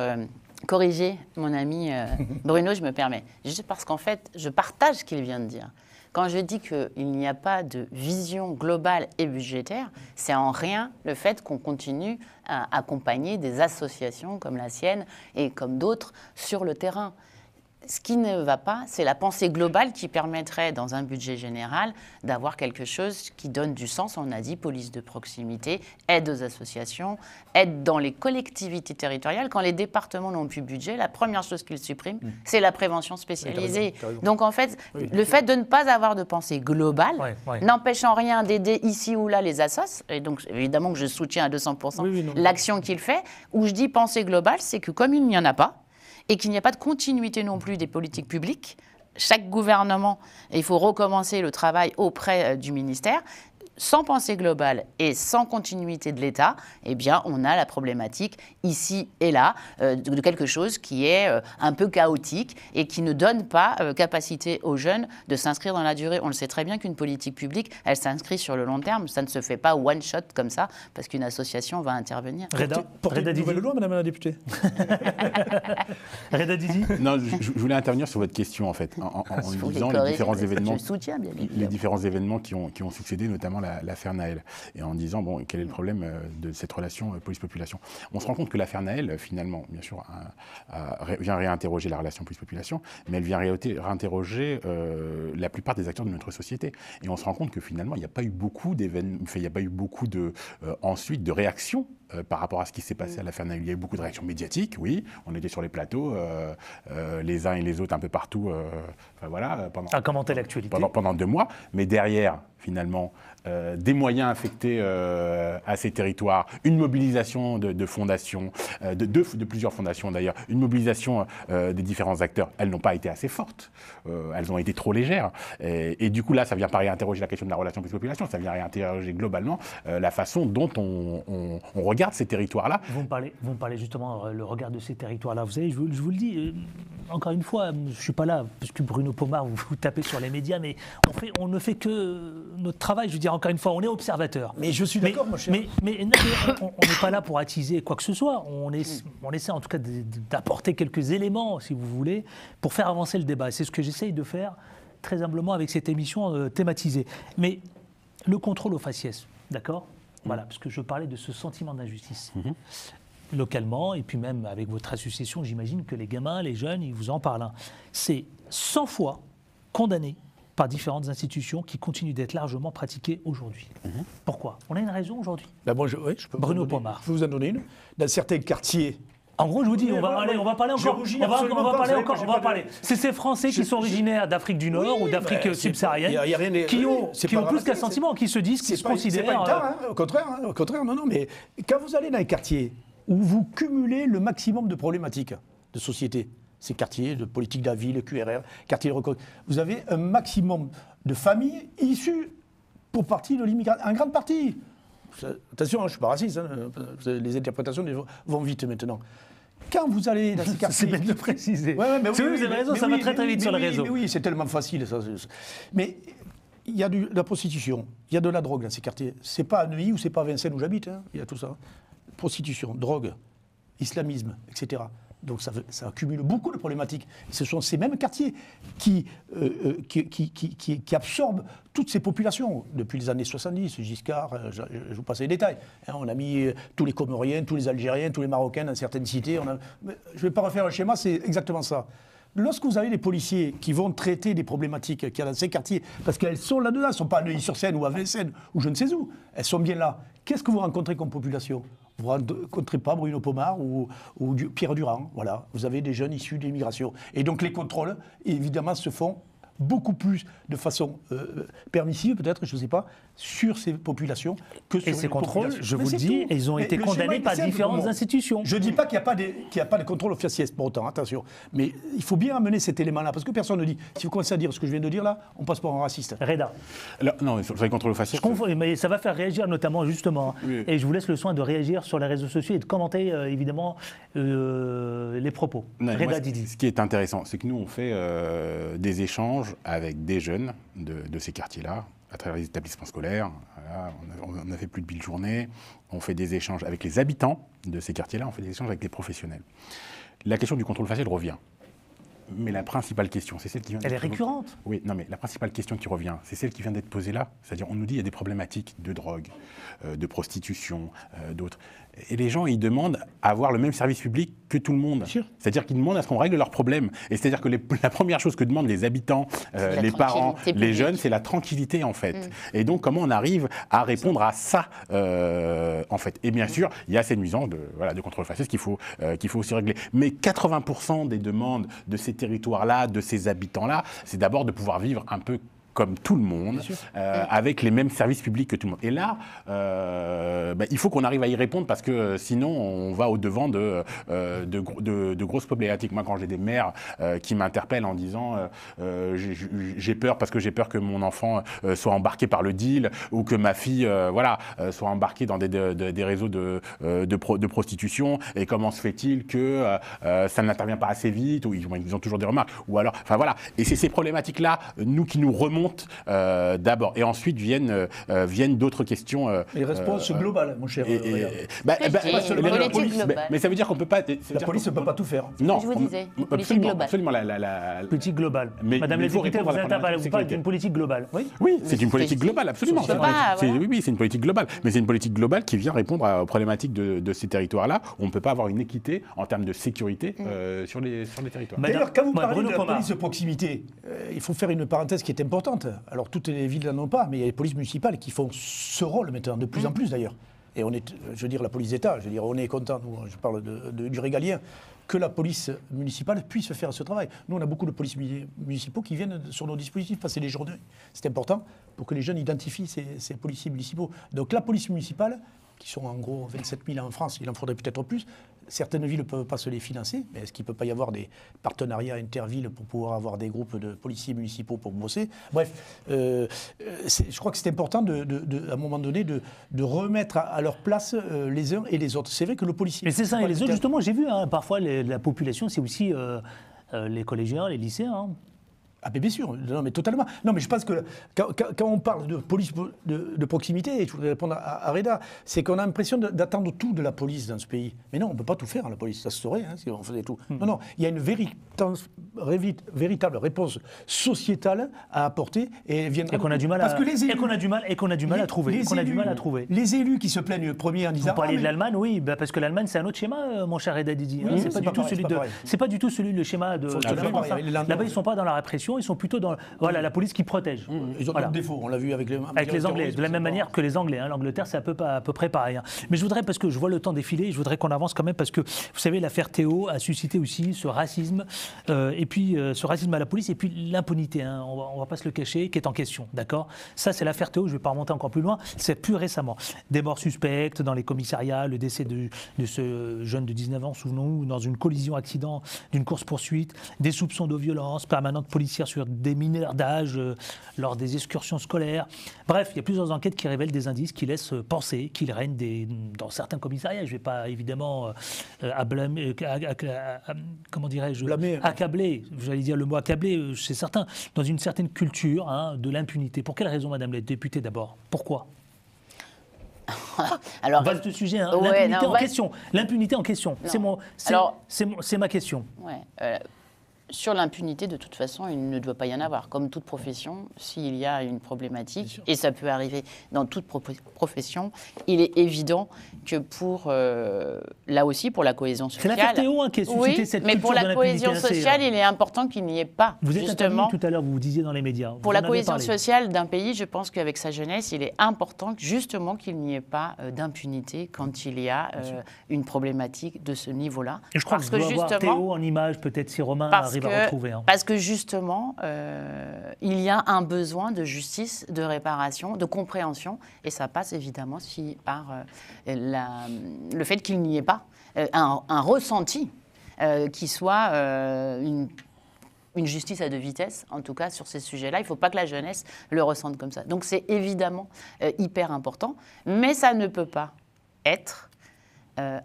corriger mon ami Bruno, je me permets. Juste parce qu'en fait, je partage ce qu'il vient de dire. Quand je dis qu'il n'y a pas de vision globale et budgétaire, c'est en rien le fait qu'on continue à accompagner des associations comme la sienne et comme d'autres sur le terrain. Ce qui ne va pas, c'est la pensée globale qui permettrait, dans un budget général, d'avoir quelque chose qui donne du sens. On a dit police de proximité, aide aux associations, aide dans les collectivités territoriales. Quand les départements n'ont plus de budget, la première chose qu'ils suppriment, c'est la prévention spécialisée. T'as raison. Donc en fait, le fait de ne pas avoir de pensée globale n'empêche en rien d'aider ici ou là les assos. Et donc évidemment que je soutiens à 200% l'action qu'il fait. Où je dis pensée globale, c'est que comme il n'y en a pas, et qu'il n'y a pas de continuité non plus des politiques publiques. Chaque gouvernement, il faut recommencer le travail auprès du ministère. Sans pensée globale et sans continuité de l'État, eh bien, on a la problématique ici et là de quelque chose qui est un peu chaotique et qui ne donne pas capacité aux jeunes de s'inscrire dans la durée. On le sait très bien qu'une politique publique, elle s'inscrit sur le long terme. Ça ne se fait pas one shot comme ça parce qu'une association va intervenir. Portez une nouvelle loi, Madame la députée. Reda Didi. Non, je voulais intervenir sur votre question en fait, en disant les différents événements, les différents événements qui ont succédé, notamment l'affaire Naël, et en disant bon, quel est le problème de cette relation police-population. On se rend compte que l'affaire Naël, finalement, bien sûr, vient réinterroger la relation police-population, mais elle vient réinterroger la plupart des acteurs de notre société. Et on se rend compte que finalement, il n'y a pas eu beaucoup d'événements, il n'y a pas eu beaucoup ensuite de réactions par rapport à ce qui s'est passé à l'affaire Naël. Il y a eu beaucoup de réactions médiatiques, oui, on était sur les plateaux, les uns et les autres un peu partout, à commenter l'actualité. Pendant 2 mois, mais derrière, finalement, des moyens affectés à ces territoires, une mobilisation de fondations, de plusieurs fondations d'ailleurs, une mobilisation des différents acteurs, elles n'ont pas été assez fortes, elles ont été trop légères. Et du coup là, ça vient pas réinterroger la question de la relation police-population, ça vient réinterroger globalement la façon dont on regarde ces territoires-là. Vous me parlez justement le regard de ces territoires-là. Vous savez, je vous le dis, encore une fois, je ne suis pas là, parce que Bruno Pomar, vous tapez sur les médias, mais on ne fait que notre travail, je veux dire, encore une fois, on est observateur. Mais je suis d'accord, mon cher. Mais on n'est pas là pour attiser quoi que ce soit. On essaie en tout cas d'apporter quelques éléments, si vous voulez, pour faire avancer le débat. C'est ce que j'essaye de faire très humblement avec cette émission thématisée. Mais le contrôle aux faciès, d'accord ? Voilà, parce que je parlais de ce sentiment d'injustice. Localement, et puis même avec votre association, j'imagine que les gamins, les jeunes, ils vous en parlent. C'est 100 fois condamné par différentes institutions qui continuent d'être largement pratiquées aujourd'hui. Pourquoi? On a une raison aujourd'hui. Ben moi, je peux Bruno vous en donner- Pomar. Je peux vous en donner une. Dans certains quartiers. En gros, je vous dis, on va parler Je encore. rougis On va absolument pas, parler vous encore. savez, On va j'ai pas parler. C'est ces Français qui sont originaires d'Afrique du Nord ou d'Afrique c'est subsaharienne, pas- y a rien de- qui ont c'est plus pas qu'un dramatique, sentiment, qui se disent, qui se C'est pas considèrent. une tare, hein, au contraire, non, mais quand vous allez dans les quartiers où vous cumulez le maximum de problématiques de société, ces quartiers de politique de la ville, QRR, quartiers de reconnaissance, vous avez un maximum de familles issues pour partie de l'immigration, en grande partie. Attention, hein, je ne suis pas raciste, hein, les interprétations vont vite maintenant. Quand vous allez dans ces quartiers... C'est bête de préciser. Ouais, mais C'est vrai, vous avez raison, ça va très très vite sur les réseaux. Mais oui, c'est tellement facile. Ça. Mais il y a de la prostitution, il y a de la drogue dans ces quartiers. C'est pas à Neuilly ou c'est pas à Vincennes où j'habite, hein. Il y a tout ça. Prostitution, drogue, islamisme, etc. Donc ça accumule beaucoup de problématiques. Et ce sont ces mêmes quartiers qui absorbent toutes ces populations. Depuis les années 70, Giscard, je vous passe les détails. Hein, on a mis tous les Comoriens, tous les Algériens, tous les Marocains dans certaines cités. Je ne vais pas refaire le schéma, c'est exactement ça. Lorsque vous avez des policiers qui vont traiter des problématiques qu'il y a dans ces quartiers, parce qu'elles sont là-dedans, elles ne sont pas à Neuilly-sur-Seine ou à Vincennes ou je ne sais où, elles sont bien là. Qu'est-ce que vous rencontrez comme population? Vous ne rencontrez pas Bruno Pomar ou Pierre Durand. Voilà. Vous avez des jeunes issus de l'immigration. Et donc les contrôles, évidemment, se font beaucoup plus de façon permissive, peut-être, je ne sais pas, sur ces populations que sur Et les ces contrôles, populations. je Mais vous le c'est dis, tout. ils ont Mais été le condamnés schéma, il est par simple, différentes pour moi. institutions. Je ne dis pas qu'il n'y a pas de contrôle officiel pour autant, attention. Mais il faut bien amener cet élément-là, parce que personne ne dit. Si vous commencez à dire ce que je viens de dire là, on passe pour un raciste. Reda. Alors, non, sur les contrôles faciès. Mais ça va faire réagir notamment, justement. Oui. Et je vous laisse le soin de réagir sur les réseaux sociaux et de commenter, évidemment, les propos. Non, Reda moi, Didi. ce qui est intéressant, c'est que nous, on fait des échanges avec des jeunes de ces quartiers-là, à travers les établissements scolaires. Voilà, on a fait plus de 1000 journées. On fait des échanges avec les habitants de ces quartiers-là, on fait des échanges avec les professionnels. La question du contrôle facial revient. Mais la principale question, c'est celle qui vient Elle est d'être- récurrente. Oui, non, mais la principale question qui revient, c'est celle qui vient d'être posée là. C'est-à-dire, on nous dit qu'il y a des problématiques de drogue, de prostitution, d'autres. Et les gens, ils demandent à avoir le même service public que tout le monde. Bien sûr. C'est-à-dire qu'ils demandent à ce qu'on règle leurs problèmes. Et c'est-à-dire que la première chose que demandent les habitants, la les parents, tranquillité les publique. jeunes, c'est la tranquillité, en fait. Et donc, comment on arrive à répondre à ça, en fait. Et bien sûr, il y a ces nuisances de contrôle faciès qu'il faut aussi régler. Mais 80% des demandes de ces territoires-là, de ces habitants-là, c'est d'abord de pouvoir vivre un peu comme tout le monde, avec les mêmes services publics que tout le monde. Et là, il faut qu'on arrive à y répondre parce que sinon, on va au-devant de grosses problématiques. Moi, quand j'ai des mères qui m'interpellent en disant j'ai peur parce que j'ai peur que mon enfant soit embarqué par le deal ou que ma fille soit embarquée dans des réseaux de prostitution, et comment se fait-il que ça n'intervient pas assez vite, ou ils ont toujours des remarques, ou alors, enfin voilà. Et c'est ces problématiques-là, qui nous remontent d'abord, et ensuite viennent d'autres questions. Les réponses globales, mon cher. Politique globale. Mais ça veut dire qu'on peut pas. La police ne peut pas tout faire. Non, je vous disais, politique absolument, globale. absolument. Politique globale. Mais Madame il la faut députée, répondre vous à la interpellez, problématique vous parlez sécuritaire. d'une politique globale. Oui. C'est une politique globale, absolument. C'est pas, voilà. Oui, c'est une politique globale. Mais c'est une politique globale qui vient répondre aux problématiques de ces territoires-là. On ne peut pas avoir une équité en termes de sécurité sur les territoires. D'ailleurs, quand vous parlez Bruno de la Pomar. police de proximité, il faut faire une parenthèse qui est importante. Alors, toutes les villes n'en ont pas, mais il y a les polices municipales qui font ce rôle maintenant, de plus en plus d'ailleurs. Et on est, je veux dire, la police d'État, je veux dire, on est content, nous, je parle du régalien, que la police municipale puisse faire ce travail. Nous, on a beaucoup de policiers municipaux qui viennent sur nos dispositifs passer les journées. C'est important pour que les jeunes identifient ces policiers municipaux. Donc la police municipale, qui sont en gros 27 000 en France, il en faudrait peut-être plus. Certaines villes ne peuvent pas se les financer, mais est-ce qu'il ne peut pas y avoir des partenariats intervilles pour pouvoir avoir des groupes de policiers municipaux pour bosser? Bref, je crois que c'est important, à un moment donné, de remettre à leur place les uns et les autres. C'est vrai que le policier... Mais c'est ça, et les autres, justement, j'ai vu, parfois, la population, c'est aussi les collégiens, les lycéens. Hein. Ah bien sûr, non mais totalement. Non mais je pense que quand on parle de police de proximité, et je voudrais répondre à Reda, c'est qu'on a l'impression d'attendre tout de la police dans ce pays. Mais non, on ne peut pas tout faire, la police, ça se saurait si on faisait tout. Non, il y a une véritable réponse sociétale à apporter et qu'on a du mal parce que les élus, à trouver. Les élus qui se plaignent premiers en disant... Vous parlez de l'Allemagne, oui, parce que l'Allemagne c'est un autre schéma, mon cher Reda Didi. Oui, C'est pas du tout celui le schéma de la France. Là-bas ils ne sont pas dans la répression. protection, ils sont plutôt dans la police qui protège. Ils ont Voilà. un défaut, on l'a vu avec les Anglais, de la même manière que les Anglais. L'Angleterre, c'est à peu près pareil. Mais je voudrais, parce que je vois le temps défiler, je voudrais qu'on avance quand même, parce que, vous savez, l'affaire Théo a suscité aussi ce racisme, et puis ce racisme à la police, et puis l'impunité, on va pas se le cacher, qui est en question, d'accord ? Ça, c'est l'affaire Théo, je vais pas remonter encore plus loin, c'est plus récemment. Des morts suspectes dans les commissariats, le décès de ce jeune de 19 ans, souvenons-nous, dans une collision-accident d'une course-poursuite, des soupçons de violence permanente policière sur des mineurs d'âge lors des excursions scolaires. Bref, il y a plusieurs enquêtes qui révèlent des indices qui laissent penser qu'il règne dans certains commissariats. Je ne vais pas évidemment comment dirais-je, accabler, j'allais dire le mot accabler, c'est certain, dans une certaine culture de l'impunité. Pour quelle raison, Madame la députée, d'abord ? Pourquoi ? Alors, vaste sujet, ouais, l'impunité en question. C'est ma question. Ouais, sur l'impunité, de toute façon, il ne doit pas y en avoir. Comme toute profession, s'il y a une problématique, et ça peut arriver dans toute profession, il est évident que là aussi, pour la cohésion sociale... C'est l'affaire Théo qui a suscité cette culture de l'impunité. Mais pour la cohésion sociale, il est important qu'il n'y ait pas, vous êtes justement... tout à l'heure, vous disiez dans les médias. Pour la cohésion sociale d'un pays, je pense qu'avec sa jeunesse, il est important justement qu'il n'y ait pas d'impunité quand il y a une problématique de ce niveau-là. Et je crois que je dois avoir Théo en image, peut-être si Romain arrive à retrouver. Parce que justement, il y a un besoin de justice, de réparation, de compréhension, et ça passe évidemment par le fait qu'il n'y ait pas un ressenti qui soit une justice à deux vitesses, en tout cas sur ces sujets-là. Il ne faut pas que la jeunesse le ressente comme ça. Donc c'est évidemment hyper important, mais ça ne peut pas être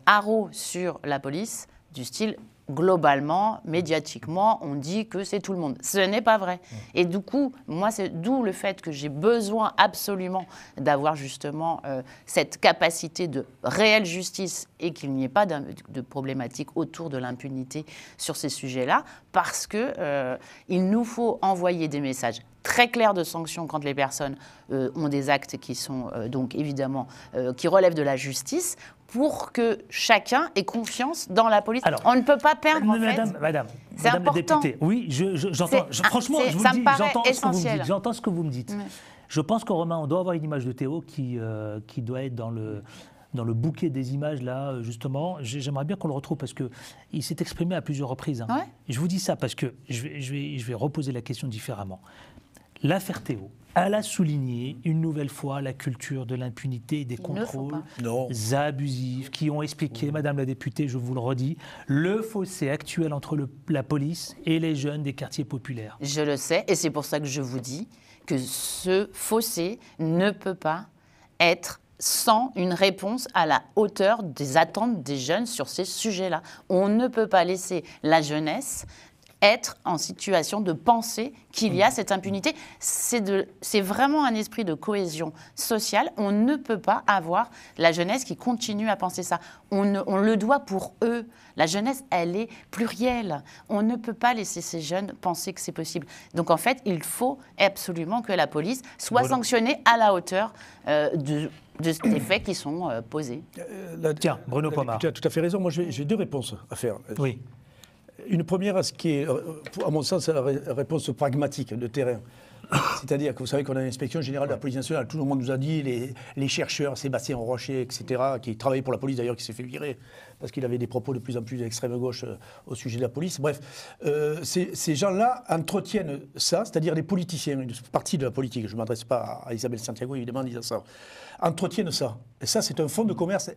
haro sur la police du style... Globalement, médiatiquement, on dit que c'est tout le monde. Ce n'est pas vrai. Et du coup, moi, c'est d'où le fait que j'ai besoin absolument d'avoir justement cette capacité de réelle justice et qu'il n'y ait pas de problématique autour de l'impunité sur ces sujets-là, parce qu'il nous faut envoyer des messages très clairs de sanctions quand les personnes ont des actes qui sont donc évidemment qui relèvent de la justice, pour que chacun ait confiance dans la police. Alors, on ne peut pas perdre, Madame important. La députée, oui, j'entends. Franchement, je vous le dis, j'entends ce que vous me dites. Je pense qu'au Romain, on doit avoir une image de Théo qui doit être dans le bouquet des images, là, justement. J'aimerais bien qu'on le retrouve parce qu'il s'est exprimé à plusieurs reprises. Ouais. Je vous dis ça parce que je vais reposer la question différemment. L'affaire Théo, elle a souligné une nouvelle fois la culture de l'impunité et des contrôles abusifs qui ont expliqué, Madame la députée, je vous le redis, le fossé actuel entre la police et les jeunes des quartiers populaires. Je le sais, et c'est pour ça que je vous dis que ce fossé ne peut pas être sans une réponse à la hauteur des attentes des jeunes sur ces sujets-là. On ne peut pas laisser la jeunesse être en situation de penser qu'il y a cette impunité. C'est vraiment un esprit de cohésion sociale. On ne peut pas avoir la jeunesse qui continue à penser ça. On le doit pour eux. La jeunesse, elle est plurielle. On ne peut pas laisser ces jeunes penser que c'est possible. Donc en fait, il faut absolument que la police soit sanctionnée à la hauteur des faits qui sont posés. Tiens, Bruno Pomar. Tu as tout à fait raison. Moi, j'ai deux réponses à faire. Oui. Une première, à ce qui est, à mon sens, la réponse pragmatique de terrain. C'est-à-dire que vous savez qu'on a l'inspection générale de la police nationale. Tout le monde nous a dit, les chercheurs, Sébastien Rocher, etc., qui travaillait pour la police d'ailleurs, qui s'est fait virer parce qu'il avait des propos de plus en plus d'extrême gauche au sujet de la police. Bref, ces gens-là entretiennent ça, c'est-à-dire les politiciens, une partie de la politique, je ne m'adresse pas à Isabelle Santiago évidemment en disant ça, entretiennent ça. Et ça, c'est un fonds de commerce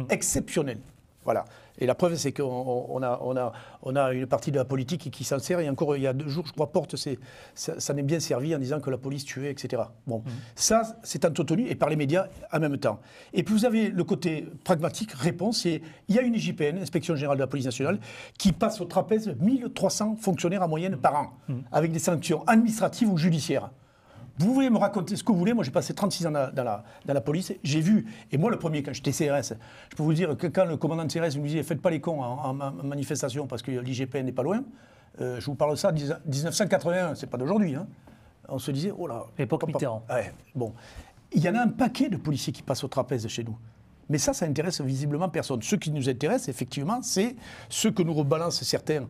exceptionnel. Voilà. Et la preuve, c'est qu'on a une partie de la politique qui s'en sert. Et encore, il y a 2 jours, je crois, Porte ça n'est bien servi en disant que la police tuait, etc. Bon, ça, c'est entretenu et par les médias en même temps. Et puis vous avez le côté pragmatique, réponse, il y a une IGPN, Inspection Générale de la Police Nationale, qui passe au trapèze 1300 fonctionnaires en moyenne par an, avec des sanctions administratives ou judiciaires. Vous pouvez me raconter ce que vous voulez. Moi, j'ai passé 36 ans dans la police. J'ai vu, et moi, le premier, quand j'étais CRS, je peux vous dire que quand le commandant de CRS nous disait « Faites pas les cons en manifestation parce que l'IGPN n'est pas loin », je vous parle de ça, 1981, c'est pas d'aujourd'hui. Hein. On se disait « Oh là ». Époque Mitterrand. Ouais, bon. Il y en a un paquet de policiers qui passent au trapèze chez nous. Mais ça intéresse visiblement personne. Ce qui nous intéresse, effectivement, c'est ce que nous rebalancent certains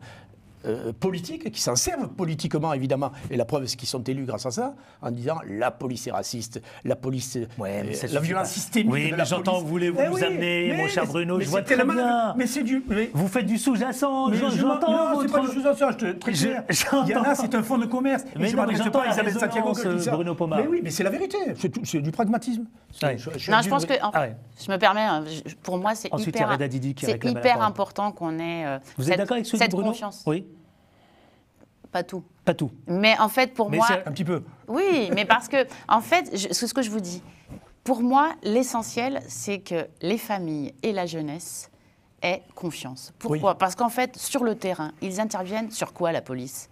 politiques qui s'en servent politiquement, évidemment. Et la preuve, c'est qu'ils sont élus grâce à ça, en disant la police est raciste, la police, la violence systémique. Oui, mais j'entends que vous voulez vous amener, mon cher Bruno, je vois très bien. Mais c'est du. Vous faites du sous-jacent, j'entends. Non, c'est pas du sous-jacent, très clair. Il y en a, c'est un fonds de commerce. Mais je m'adresse pas à Isabelle Santiago Bruno Pomar. Mais oui, mais c'est la vérité, c'est du pragmatisme. Non, je pense que, je me permets, pour moi, c'est hyper important qu'on ait vous êtes d'accord avec ce que dit Bruno ? Confiance. Oui. Pas tout. Pas tout. Mais en fait, pour moi... un petit peu. Oui, mais parce que, en fait, c'est ce que je vous dis. Pour moi, l'essentiel, c'est que les familles et la jeunesse aient confiance. Pourquoi ? Oui. Parce qu'en fait, sur le terrain, ils interviennent sur quoi, la police ?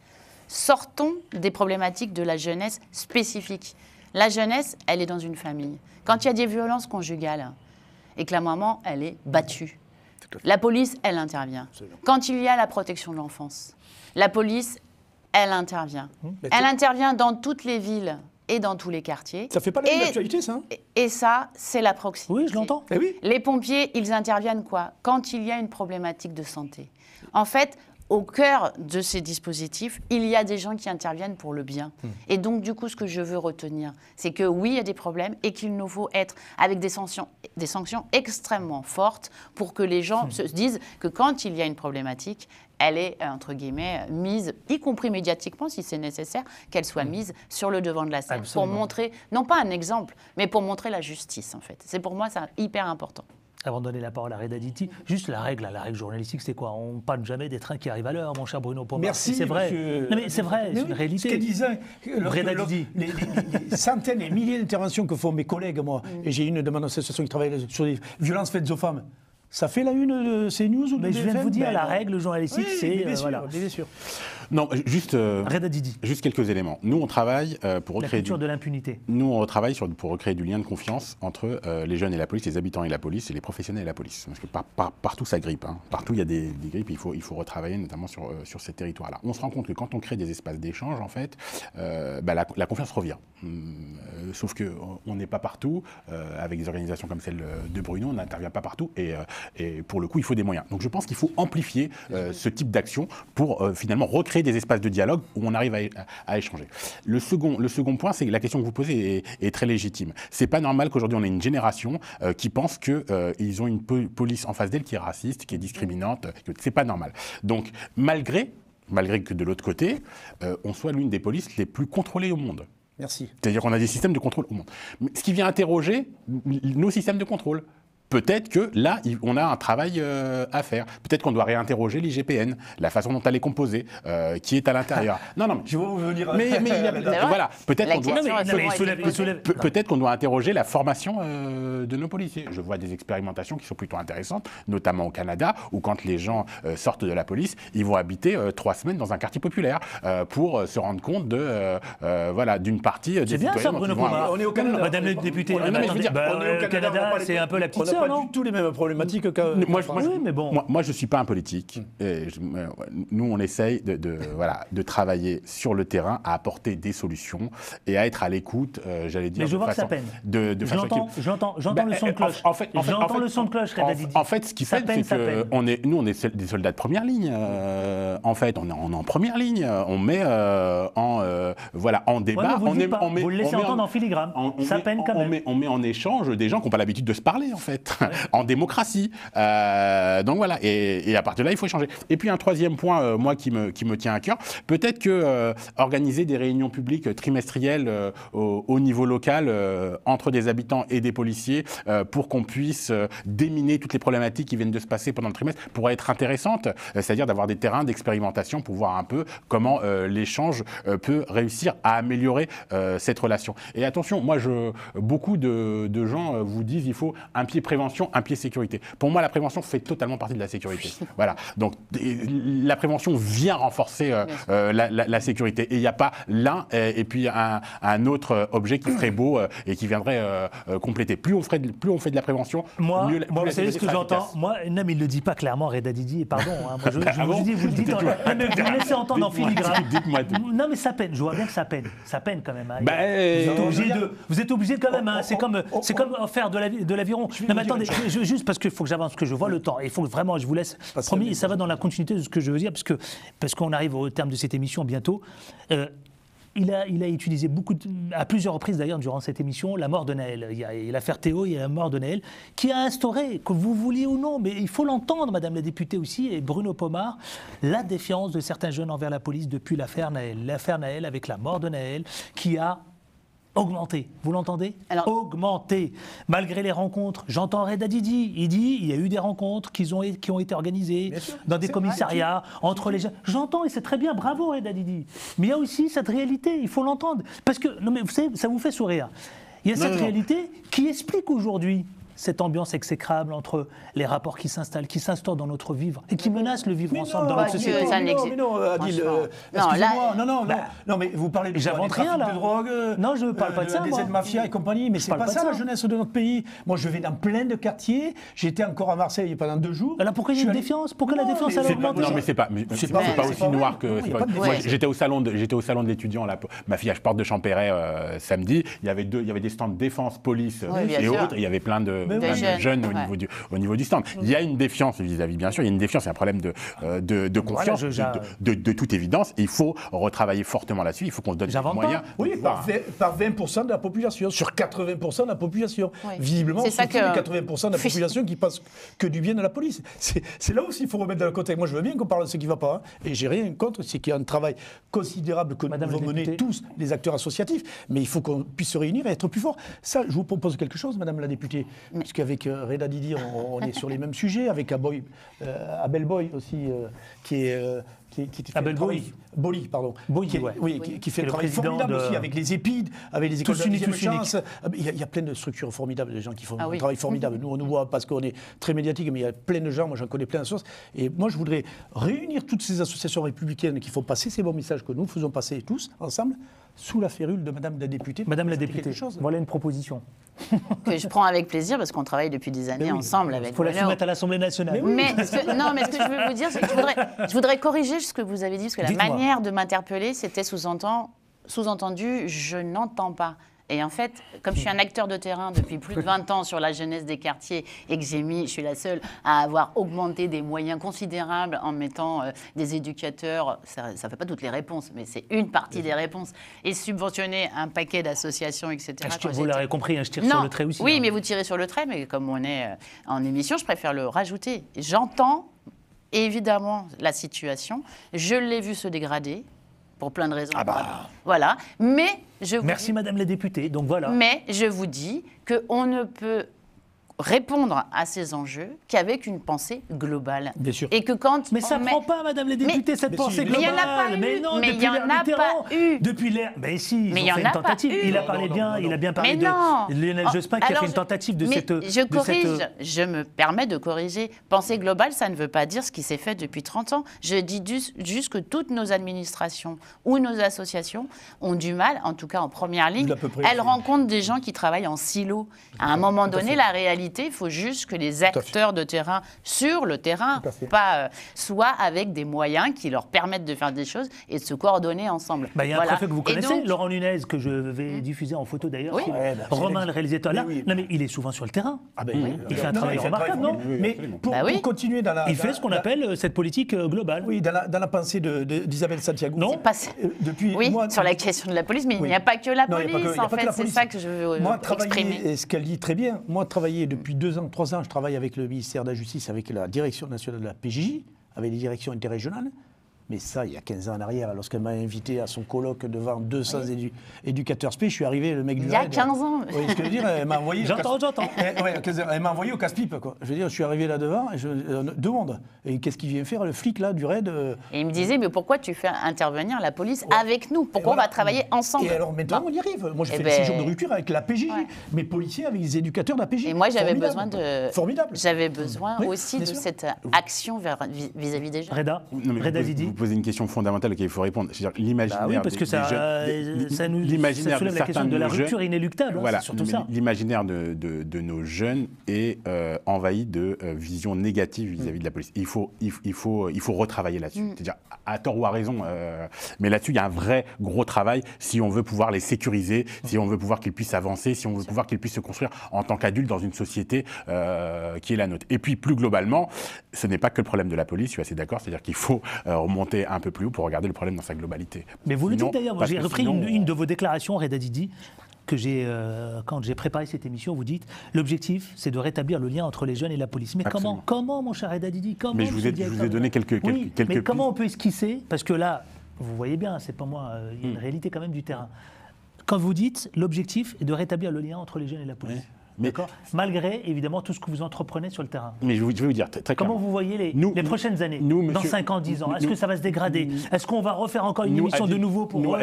Sortons des problématiques de la jeunesse spécifiques. La jeunesse, elle est dans une famille. Quand il y a des violences conjugales et que la maman, elle est battue, la police, elle intervient. Absolument. Quand il y a la protection de l'enfance, la police, elle intervient. Elle intervient dans toutes les villes et dans tous les quartiers. Ça fait pas l'actualité, ça. Et ça, c'est la proximité. Oui, je l'entends. Eh oui. Les pompiers, ils interviennent quoi ? Quand il y a une problématique de santé. En fait, au cœur de ces dispositifs, il y a des gens qui interviennent pour le bien. Et donc, du coup, ce que je veux retenir, c'est que oui, il y a des problèmes et qu'il nous faut être avec des sanctions extrêmement fortes pour que les gens se disent que quand il y a une problématique, elle est, entre guillemets, mise, y compris médiatiquement, si c'est nécessaire, qu'elle soit mise sur le devant de la scène. Absolument. Pour montrer, non pas un exemple, mais pour montrer la justice, en fait. C'est pour moi, ça hyper important. Avant de donner la parole à Reda Diti, juste la règle journalistique, c'est quoi ? On ne panne jamais des trains qui arrivent à l'heure, mon cher Bruno Pomar. Merci, c'est vrai. Monsieur... Non, mais c'est vrai, c'est une réalité. Ce qu'elle disait, les centaines et milliers d'interventions que font mes collègues, moi, et j'ai une de mon association qui travaille sur les violences faites aux femmes. Ça fait la une de CNews ou de BFM ? Mais je viens de vous dire, la règle journalistique, c'est... Bien sûr. Non, juste quelques éléments. Nous, on travaille pour recréer... La culture de l'impunité. Nous, on travaille pour recréer du lien de confiance entre les jeunes et la police, les habitants et la police, et les professionnels et la police. Parce que partout, ça grippe. Hein. Partout, il y a des grippes, il faut retravailler, notamment sur ces territoires-là. On se rend compte que quand on crée des espaces d'échange, en fait, la confiance revient. Sauf qu'on n'est pas partout. Avec des organisations comme celle de Bruno, on n'intervient pas partout. Et pour le coup, il faut des moyens. Donc je pense qu'il faut amplifier ce type d'action pour finalement recréer des espaces de dialogue où on arrive à échanger. Le second point, c'est que la question que vous posez est très légitime. C'est pas normal qu'aujourd'hui on ait une génération qui pense qu'ils ont une police en face d'elle qui est raciste, qui est discriminante. C'est pas normal. Donc malgré que de l'autre côté, on soit l'une des polices les plus contrôlées au monde. Merci. C'est-à-dire qu'on a des systèmes de contrôle au monde. Mais ce qui vient interroger nos systèmes de contrôle. Peut-être que là, on a un travail à faire. Peut-être qu'on doit réinterroger l'IGPN, la façon dont elle est composée, qui est à l'intérieur. Non, je vais vous venir. Voilà. Peut-être qu'on doit interroger la formation de nos policiers. Je vois des expérimentations qui sont plutôt intéressantes, notamment au Canada, où quand les gens sortent de la police, ils vont habiter 3 semaines dans un quartier populaire pour se rendre compte d'une partie des citoyens. C'est bien ça, Bruno Pomar. On est au Canada. Madame la députée, au Canada, c'est un peu la petite sœur. Pas du tout les mêmes problématiques Moi, je ne suis pas un politique. Nous, on essaye de travailler sur le terrain, à apporter des solutions et à être à l'écoute, j'allais dire. Mais je vois que ça peine. J'entends le son de cloche. J'entends le son de cloche, Reda Diti. En fait, ce qui peine, c'est que on est des soldats de première ligne. En fait, on est en première ligne. On met en débat. Vous le laissez entendre en filigrane. Ça peine quand même. On met en échange des gens qui n'ont pas l'habitude de se parler, en fait. En démocratie. Donc voilà, et à partir de là, il faut échanger. Et puis un troisième point, moi, qui me tient à cœur, peut-être que organiser des réunions publiques trimestrielles au niveau local entre des habitants et des policiers pour qu'on puisse déminer toutes les problématiques qui viennent de se passer pendant le trimestre pourrait être intéressante, c'est-à-dire d'avoir des terrains d'expérimentation pour voir un peu comment l'échange peut réussir à améliorer cette relation. Et attention, beaucoup de gens vous disent il faut un pied prévention, un pied sécurité. Pour moi, la prévention fait totalement partie de la sécurité. Voilà. Donc, la prévention vient renforcer la sécurité. Et il n'y a pas l'un et puis un autre objet qui ferait beau et qui viendrait compléter. Plus on fait de la prévention, mieux la vous savez ce que j'entends. Moi, non, mais il ne le dit pas clairement, Reda Diti, et pardon. Moi, vous le dites. Mais vous me laissez entendre en filigrane. Dites-moi tout. Non, mais ça peine. Je vois bien que ça peine. Ça peine quand même. Vous êtes obligé quand même. C'est comme faire de l'aviron. Non, mais attendez, juste parce qu'il faut que j'avance, parce que je vois le temps. Il faut que vraiment, je vous laisse, promis, et ça va dans la continuité de ce que je veux dire, parce qu'on arrive au terme de cette émission bientôt. Il a utilisé à plusieurs reprises d'ailleurs durant cette émission la mort de Naël. Il y a l'affaire Théo, il y a la mort de Naël, qui a instauré, que vous vouliez ou non, mais il faut l'entendre, Madame la députée aussi, et Bruno Pomar, la défiance de certains jeunes envers la police depuis l'affaire Naël. L'affaire Naël avec la mort de Naël, qui a augmenté. Vous l'entendez ? Augmenté. Malgré les rencontres, j'entends Reda Didi. Il dit il y a eu des rencontres qui ont été organisées dans des commissariats entre les gens. J'entends et c'est très bien. Bravo Reda Didi. Mais il y a aussi cette réalité. Il faut l'entendre. Parce que, non mais vous savez, ça vous fait sourire. Il y a cette réalité qui explique aujourd'hui cette ambiance exécrable entre les rapports qui s'installent, qui s'instaurent dans notre vivre et qui menacent le vivre ensemble dans notre société. Mais non, Adil, excusez-moi, non, mais vous parlez de drogue, non, je ne parle pas de ça, des aides mafias et compagnie, mais c'est pas ça la jeunesse de notre pays. Moi, je vais dans plein de quartiers, j'étais encore à Marseille pendant 2 jours. Alors pourquoi il y a une défiance ? Pourquoi la défiance a augmenté ? Non, mais c'est pas aussi noir que... J'étais au salon de l'étudiant, ma fille, je porte de Champéret samedi, il y avait des stands de défense, police et autres, il y avait plein de jeunes au niveau du stand. Il y a une défiance vis-à-vis, bien sûr, il y a une défiance, il y a un problème de confiance, de toute évidence, et il faut retravailler fortement là-dessus, il faut qu'on se donne des moyens. Oui, par 20% de la population, sur 80% de la population. Visiblement, c'est les 80% de la population qui passe que du bien de la police. C'est là aussi qu'il faut remettre dans le contexte. Moi, je veux bien qu'on parle de ce qui ne va pas, et j'ai rien contre, c'est qu'il y a un travail considérable que nous devons mener tous les acteurs associatifs, mais il faut qu'on puisse se réunir et être plus forts. Ça, je vous propose quelque chose, Madame la députée. Puisqu'avec Reda Didi, on est sur les mêmes sujets, avec Abel Boy aussi, qui fait Abel Boly, pardon. Qui fait un travail formidable aussi avec les EPID, avec les écoles de deuxième chance. Il y a plein de structures formidables, des gens qui font un travail formidable. Nous, on nous voit parce qu'on est très médiatique, mais il y a plein de gens, moi j'en connais plein de sources. Et moi, je voudrais réunir toutes ces associations républicaines qui font passer ces bons messages que nous faisons passer tous ensemble, sous la férule de Madame la députée. Madame la députée, voilà une proposition. Que je prends avec plaisir parce qu'on travaille depuis des années ensemble avec. Il faut la soumettre à l'Assemblée nationale. Mais ce que je veux vous dire, c'est que je voudrais corriger ce que vous avez dit, parce que la manière de m'interpeller, c'était sous-entendu, je n'entends pas. Et en fait, comme je suis un acteur de terrain depuis plus de 20 ans sur la jeunesse des quartiers et que je suis la seule à avoir augmenté des moyens considérables en mettant des éducateurs, ça ne fait pas toutes les réponses, mais c'est une partie des réponses, et subventionner un paquet d'associations, etc. Vous l'aurez compris, je tire sur le trait aussi. Oui, mais vous tirez sur le trait, mais comme on est en émission, je préfère le rajouter. J'entends évidemment la situation, je l'ai vu se dégrader. Pour plein de raisons. Voilà. Mais merci Madame la députée. Donc voilà. Mais je vous dis qu'on ne peut répondre à ces enjeux qu'avec une pensée globale. Bien sûr. Et que quand mais ça ne prend pas, Madame la députée, cette pensée globale. Mais il n'y en a pas eu. Mais non, mais il n'y en a pas eu. Depuis l'ère. Mais si, ils ont fait une tentative. Il a parlé bien, il a bien parlé de Lionel Jospin qui a fait une tentative de cette. Je corrige, je me permets de corriger. Pensée globale, ça ne veut pas dire ce qui s'est fait depuis 30 ans. Je dis juste que toutes nos administrations ou nos associations ont du mal, en tout cas en première ligne. Elles rencontrent des gens qui travaillent en silo. À un moment donné, la réalité, il faut juste que les acteurs de terrain, sur le terrain, soient avec des moyens qui leur permettent de faire des choses et de se coordonner ensemble. Il y a un préfet que vous connaissez, Laurent Nunez, que je vais diffuser en photo d'ailleurs. Oui. Romain, le réalisateur, là. Non, mais il est souvent sur le terrain. Il fait un travail remarquable, non ? Mais pour continuer dans la... Il fait ce qu'on appelle cette politique globale. Oui, dans la pensée d'Isabelle Santiago. Non, sur la question de la police, mais il n'y a pas que la police, en fait. C'est ça que je veux exprimer. Et ce qu'elle dit très bien, moi, travailler depuis 2 ans, 3 ans, je travaille avec le ministère de la Justice, avec la Direction nationale de la PJJ, avec les directions interrégionales. Mais ça, il y a 15 ans en arrière, lorsqu'elle m'a invité à son colloque devant 200 éducateurs spé, je suis arrivé, le mec du Il y a 15 ans. Oui, ce que je veux dire, elle m'a envoyé... J'entends. Elle m'a envoyé au casse-pipe, quoi. Je veux dire, je suis arrivé là devant, et je demande. Et qu'est-ce qu'il vient faire, le flic, là, du raid Et il me disait, mais pourquoi tu fais intervenir la police avec nous ? Pourquoi on va travailler ensemble ? Et alors, maintenant, on y arrive. Moi, j'ai fait 6 jours de rupture avec la PJJ, mes policiers avec les éducateurs de la PJJ. Et moi, j'avais besoin de... Formidable. J'avais besoin aussi de cette action vis-à-vis des gens. Reda Didi. vous posez une question fondamentale à laquelle il faut répondre. C'est-à-dire l'imaginaire oui, parce que ça soulève la question de la rupture inéluctable. Voilà, c'est surtout ça. L'imaginaire de nos jeunes est envahi de visions négatives vis-à-vis de la police. Il faut retravailler là-dessus. C'est-à-dire, à tort ou à raison, mais là-dessus, il y a un vrai gros travail si on veut pouvoir les sécuriser, si on veut pouvoir qu'ils puissent avancer, si on veut pouvoir qu'ils puissent se construire en tant qu'adultes dans une société qui est la nôtre. Et puis, plus globalement, ce n'est pas que le problème de la police, je suis assez d'accord, c'est-à-dire qu'il faut remonter un peu plus haut pour regarder le problème dans sa globalité. Mais vous le dites d'ailleurs, j'ai repris une de vos déclarations, Reda Didi, que quand j'ai préparé cette émission, vous dites l'objectif, c'est de rétablir le lien entre les jeunes et la police. Mais comment, mon cher Reda Didi, comment? Mais je vous ai donné quelques mais comment on peut esquisser? Parce que là, vous voyez bien, c'est pas moi, il y a une réalité quand même du terrain. Quand vous dites l'objectif est de rétablir le lien entre les jeunes et la police. D'accord. Malgré, évidemment, tout ce que vous entreprenez sur le terrain. Mais je vais vous dire très clairement. Comment vous voyez les prochaines années, dans 5 ans, 10 ans? Est-ce que ça va se dégrader? Est-ce qu'on va refaire encore une émission de nouveau pour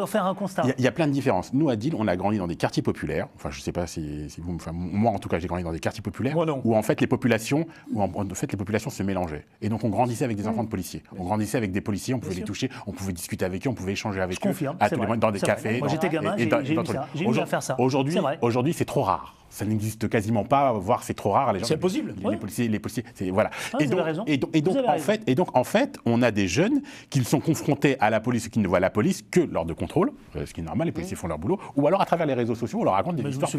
faire un constat? Il y a plein de différences. Nous, à Deal, on a grandi dans des quartiers populaires. Enfin, je ne sais pas si vous... Enfin, moi, en tout cas, j'ai grandi dans des quartiers populaires où, en fait, les populations se mélangeaient. Et donc, on grandissait avec des enfants de policiers. On grandissait avec des policiers, on pouvait les toucher, on pouvait discuter avec eux, on pouvait échanger avec eux. Dans des cafés. Moi, j'étais gamin, j'ai eu à faire ça. Aujourd'hui, c'est trop rare. Ça n'existe quasiment pas, voire c'est trop rare. C'est impossible. Les policiers, voilà. Et donc, en fait, on a des jeunes qui sont confrontés à la police et qui ne voient la police que lors de contrôles, ce qui est normal, les policiers font leur boulot, ou alors à travers les réseaux sociaux, on leur raconte des histoires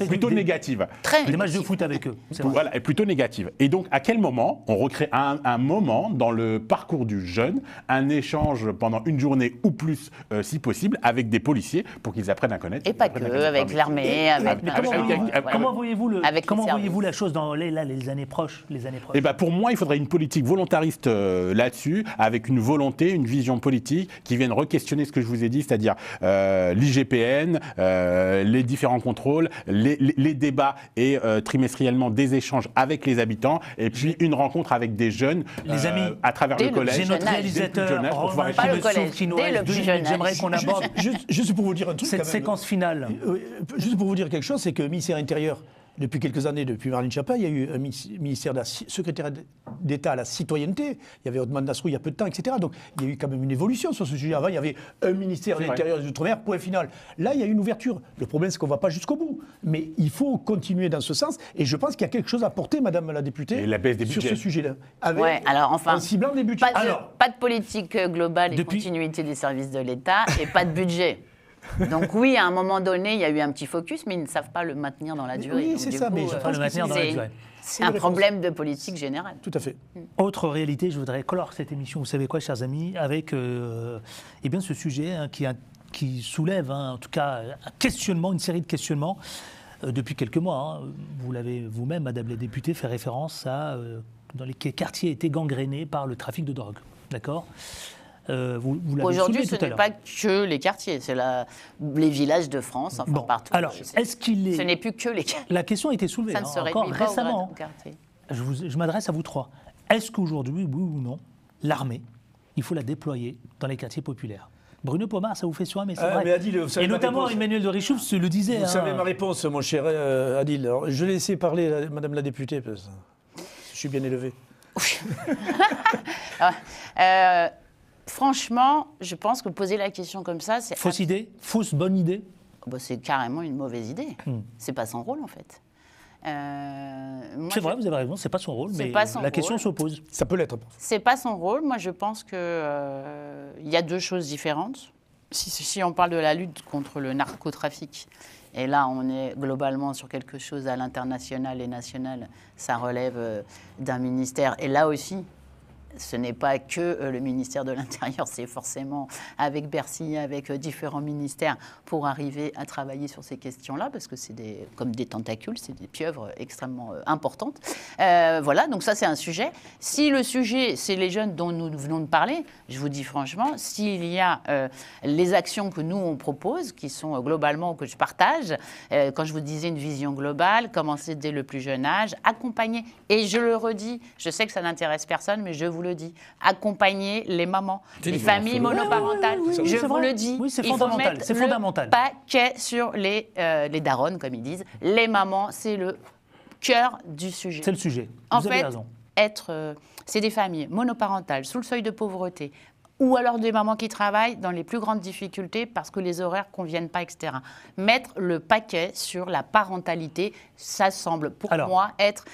plutôt négatives. Des matchs de foot avec eux. Voilà, et plutôt négatives. Et donc, à quel moment on recrée un moment dans le parcours du jeune, un échange pendant une journée ou plus, si possible, avec des policiers pour qu'ils apprennent à connaître. Et pas que, avec l'armée, Comment voyez-vous la chose dans les années proches, Eh ben, pour moi, il faudrait une politique volontariste là-dessus, avec une volonté, une vision politique qui vienne re-questionner ce que je vous ai dit, c'est-à-dire l'IGPN, les différents contrôles, les débats et trimestriellement des échanges avec les habitants, et puis une rencontre avec des jeunes à travers le collège. J'ai notre réalisateur, j'aimerais qu'on aborde juste pour vous dire un truc, cette séquence finale. Juste pour vous dire quelque chose, c'est que le ministère intérieur, depuis quelques années, depuis Marlène Schiappa, il y a eu un ministère de la secrétaire d'État à la citoyenneté. Il y avait Othman Nasrou il y a peu de temps, etc. Donc il y a eu quand même une évolution sur ce sujet. Avant, il y avait un ministère de l'Intérieur et des Outre-mer, point final. Là, il y a une ouverture. Le problème, c'est qu'on ne va pas jusqu'au bout. Mais il faut continuer dans ce sens. Et je pense qu'il y a quelque chose à porter, Madame la députée, et la baisse des sur budgets. Ce sujet-là. En ciblant des budgets. Pas de politique globale et continuité des services de l'État et pas de budget. Donc oui, à un moment donné, il y a eu un petit focus, mais ils ne savent pas le maintenir dans la durée. Oui, c'est ça, mais je pense que c'est un problème de politique générale. Tout à fait. Autre réalité, je voudrais clore cette émission, vous savez quoi, chers amis, avec ce sujet qui soulève, en tout cas, un questionnement, une série de questionnements depuis quelques mois. Vous l'avez vous-même, Madame la députée, fait référence à dans les quartiers étaient gangrénés par le trafic de drogue. D'accord ? Aujourd'hui, ce n'est pas que les quartiers, c'est les villages de France, partout. Alors, est-ce qu'il est... Ce n'est plus que les quartiers. La question a été soulevée encore récemment. Je m'adresse à vous trois. Est-ce qu'aujourd'hui, oui ou non, l'armée, il faut la déployer dans les quartiers populaires? Bruno Pomar, ça vous fait sourire, mais c'est vrai. Mais Adil, et notamment Emmanuel de Richouf se le disait. Vous savez ma réponse, mon cher Adil. Alors, je vais laisser parler Madame la députée, parce que je suis bien élevé. Franchement, je pense que poser la question comme ça, c'est... Fausse idée? Fausse bonne idée? C'est carrément une mauvaise idée. C'est pas son rôle, en fait. C'est vrai, vous avez raison, c'est pas son rôle, mais la question se pose. Ça peut l'être. C'est pas son rôle. Moi, je pense qu'il y a deux choses différentes. Si on parle de la lutte contre le narcotrafic, et là, on est globalement sur quelque chose à l'international et national, ça relève d'un ministère. Et là aussi, ce n'est pas que le ministère de l'Intérieur, c'est forcément avec Bercy, avec différents ministères pour arriver à travailler sur ces questions-là, parce que c'est comme des tentacules, c'est des pieuvres extrêmement importantes. Voilà, donc ça c'est un sujet. Si le sujet, c'est les jeunes dont nous venons de parler, je vous dis franchement, s'il y a les actions que nous on propose, qui sont globalement, que je partage, quand je vous disais une vision globale, commencer dès le plus jeune âge, accompagner, et je le redis, je sais que ça n'intéresse personne, mais je vous le dis, accompagner les mamans, les familles monoparentales. Je vous le dis, c'est il faut mettre c'est fondamental. Le paquet sur les daronnes, comme ils disent. Les mamans, c'est le cœur du sujet. C'est le sujet. En vous fait, avez raison. c'est des familles monoparentales, sous le seuil de pauvreté, ou alors des mamans qui travaillent dans les plus grandes difficultés parce que les horaires ne conviennent pas, etc. Mettre le paquet sur la parentalité, ça semble pour moi être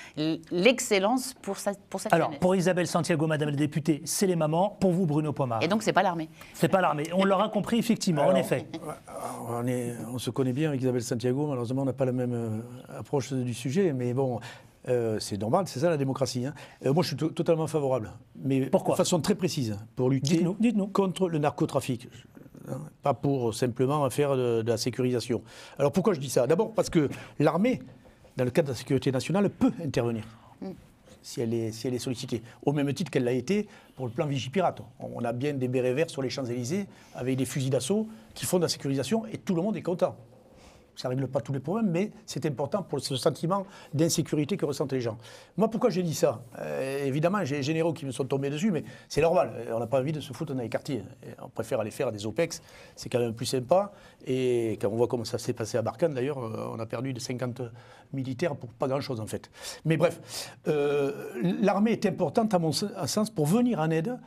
l'excellence pour cette Alors, jeunesse. pour Isabelle Santiago, Madame la députée, c'est les mamans. Pour vous, Bruno Pomar. Et donc, c'est pas l'armée. C'est pas l'armée. On l'aura compris, effectivement, en effet. On se connaît bien avec Isabelle Santiago. Malheureusement, on n'a pas la même approche du sujet. Mais bon, c'est normal, c'est ça la démocratie. Moi, je suis totalement favorable. Mais pourquoi? De façon très précise, pour lutter Dites-nous. contre le narcotrafic. Pas pour simplement faire de la sécurisation. Alors pourquoi je dis ça? D'abord parce que l'armée, dans le cadre de la sécurité nationale, peut intervenir. Si elle est sollicitée, au même titre qu'elle l'a été pour le plan Vigipirate. On a bien des bérets verts sur les Champs-Élysées avec des fusils d'assaut qui font de la sécurisation et tout le monde est content. Ça ne règle pas tous les problèmes, mais c'est important pour ce sentiment d'insécurité que ressentent les gens. Moi, pourquoi j'ai dit ça? Évidemment, j'ai des généraux qui me sont tombés dessus, mais c'est normal. On n'a pas envie de se foutre dans les quartiers. On préfère aller faire des OPEX, c'est quand même plus sympa. Et quand on voit comment ça s'est passé à Barkhane, d'ailleurs, on a perdu de 50 militaires pour pas grand-chose, en fait. Mais bref, l'armée est importante, à mon sens, pour venir en aide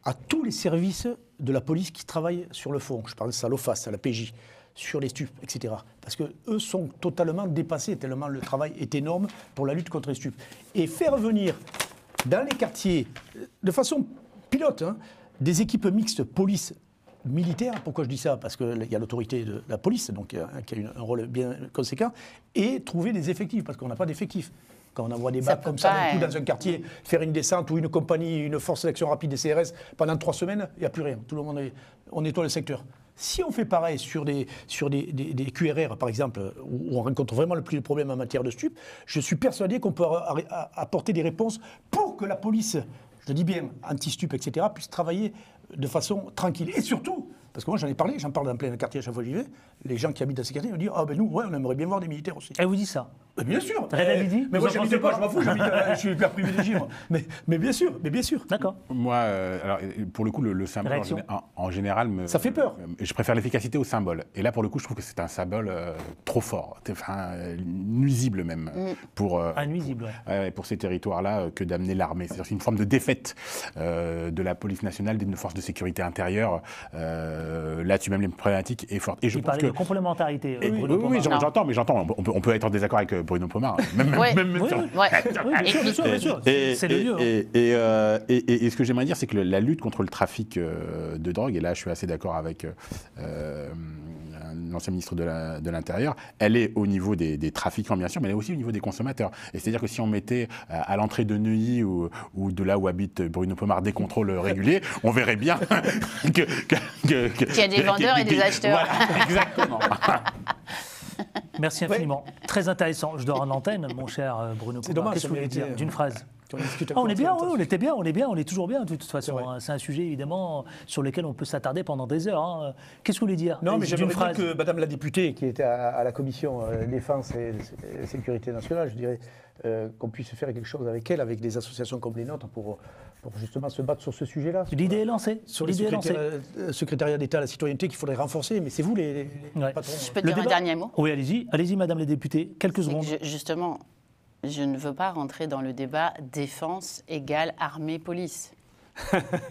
à tous les services de la police qui travaillent sur le fond. Je parle à l'OFAS, à la PJ, sur les stupes, etc. Parce qu'eux sont totalement dépassés, tellement le travail est énorme pour la lutte contre les stupes. Et faire venir dans les quartiers, de façon pilote, des équipes mixtes police-militaire, pourquoi je dis ça? Parce qu'il y a l'autorité de la police, donc, qui a un rôle bien conséquent, et trouver des effectifs, parce qu'on n'a pas d'effectifs. Quand on envoie des bacs comme ça d'un coup dans un quartier, faire une descente ou une compagnie, une force d'action rapide des CRS, pendant 3 semaines, il n'y a plus rien. Tout le monde on nettoie le secteur. Si on fait pareil sur des QRR, par exemple, où on rencontre vraiment le plus de problèmes en matière de stupes, je suis persuadé qu'on peut apporter des réponses pour que la police, je le dis bien, anti-stupes, etc., puisse travailler de façon tranquille. Et surtout, parce que moi j'en parle dans plein de quartiers à chaque fois que j'y vais, les gens qui habitent dans ces quartiers me disent « Ah ben nous, ouais, on aimerait bien voir des militaires aussi ». Elle vous dit ça? Bien sûr. Mais moi, j'habite pas, je m'en fous, je suis hyper privilégié, moi. Mais bien sûr, D'accord. Moi, alors, pour le coup, le symbole en général ça fait peur. Je préfère l'efficacité au symbole. Et là, pour le coup, je trouve que c'est un symbole trop fort, nuisible même, pour nuisible, pour ces territoires-là, que d'amener l'armée. C'est-à-dire que c'est une forme de défaite de la police nationale, d'une force de sécurité intérieure. Là-dessus, même les problématiques est forte. Et je pense que de complémentarité. Oui, j'entends, mais j'entends. On peut être en désaccord avec Bruno Pomar. Bien sûr. C'est le lieu. Et ce que j'aimerais dire, c'est que la lutte contre le trafic de drogue, et là je suis assez d'accord avec l'ancien ministre de l'Intérieur, elle est au niveau des trafiquants bien sûr, mais elle est aussi au niveau des consommateurs. Et c'est-à-dire que si on mettait à l'entrée de Neuilly ou de là où habite Bruno Pomar des contrôles réguliers, on verrait bien qu'il y a des vendeurs et des acheteurs. Voilà, exactement. Merci infiniment. Très intéressant. Je dors en antenne, mon cher Bruno Pomar. C'est dommage. Qu'est-ce que vous voulez dire d'une phrase? On est bien, on était bien, on est toujours bien de toute façon. C'est un sujet évidemment sur lequel on peut s'attarder pendant des heures. Qu'est-ce que vous voulez dire? Non, mais j'aimerais dire que Madame la députée, qui était à la commission Défense et Sécurité nationale, je dirais qu'on puisse faire quelque chose avec elle, avec des associations comme les nôtres, pour justement se battre sur ce sujet-là. L'idée est lancée. Sur le secrétariat d'État à la citoyenneté qu'il faudrait renforcer, mais c'est vous les patrons. Je peux dire un dernier mot? Oui, allez-y, Madame la députée, quelques secondes. Justement, je ne veux pas rentrer dans le débat défense égale armée-police.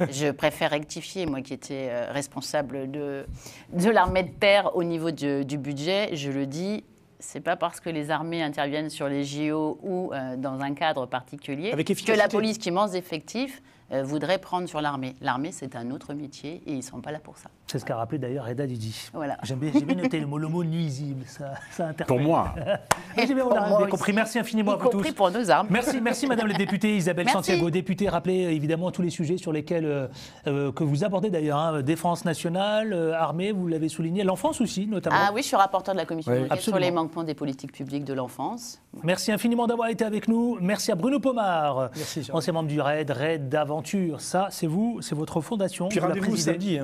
Je préfère rectifier, moi qui étais responsable de l'armée de terre au niveau du budget, je le dis, c'est pas parce que les armées interviennent sur les JO ou dans un cadre particulier que la police qui manque d'effectifs voudrait prendre sur l'armée. L'armée, c'est un autre métier et ils ne sont pas là pour ça. C'est ce qu'a rappelé d'ailleurs Reda Didi. Voilà. J'ai bien noté le mot nuisible, ça interpelle. Pour moi. J'ai bien compris. Merci infiniment à vous tous. Y compris pour nos armes. Merci Madame la députée Isabelle Santiago, députée. Rappelez évidemment tous les sujets sur lesquels que vous abordez d'ailleurs. Défense nationale, armée, vous l'avez souligné, l'enfance aussi notamment. Ah oui, je suis rapporteur de la commission d'enquête sur les manquements des politiques publiques de l'enfance. Merci infiniment d'avoir été avec nous. Merci à Bruno Pomar, ancien membre du RAID d'Aventure. Ça, c'est vous, c'est votre fondation. Puis rendez-vous samedi.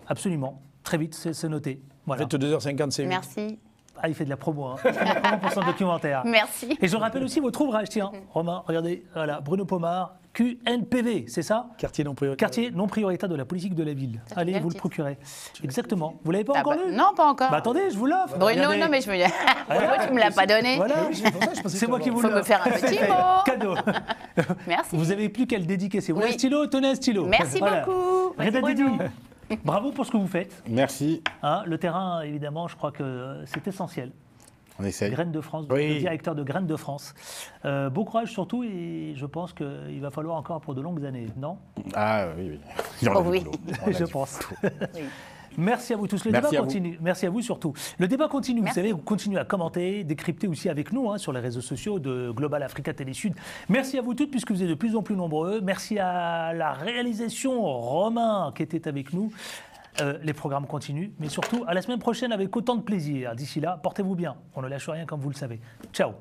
Absolument. Très vite, c'est noté. Voilà. 22h50, c'est Merci. Ah, il fait de la promo, hein. Il fait de la promo pour son documentaire. Merci. Et je rappelle aussi votre ouvrage, tiens, Romain, regardez, voilà, Bruno Pomar, QNPV, c'est ça? Quartier non prioritaire. Quartier non prioritaire de la politique de la ville. C'est Allez, bien vous le le titre. procurez. Exactement. Vous l'avez pas Ah encore bah, lu? non, pas encore. Bah attendez, je vous l'offre. Bruno, Regardez. non, mais je me dis. Pourquoi tu me l'as pas donné? Voilà, C'est pour ça que je pensais c'est que moi ça qui va. vous Faut me l'offre. faire un petit mot. Cadeau. Merci. Vous avez plus qu'à le dédicacer. Vous voulez Oui. un stylo? Tenez un stylo. Merci Voilà. beaucoup. Reda Merci, Didi, Bruno. bravo pour ce que vous faites. Merci, Hein, le terrain, évidemment, je crois que c'est essentiel. on essaye. Graines de France, Oui. le directeur de Graines de France. Bon courage surtout, et je pense qu'il va falloir encore pour de longues années, non? Ah oui, oui. Il y en a Oh, du oui. boulot. On a Je du pense. boulot. Oui. Merci à vous tous. Le Merci débat à vous. continue. Merci à vous surtout. Le débat continue. Merci. Vous savez, vous continuez à commenter, décrypter aussi avec nous sur les réseaux sociaux de Global Africa Télé Sud. Merci à vous toutes puisque vous êtes de plus en plus nombreux. Merci à la réalisation Romain qui était avec nous. Les programmes continuent, mais surtout à la semaine prochaine avec autant de plaisir. D'ici là, portez-vous bien. On ne lâche rien comme vous le savez. Ciao.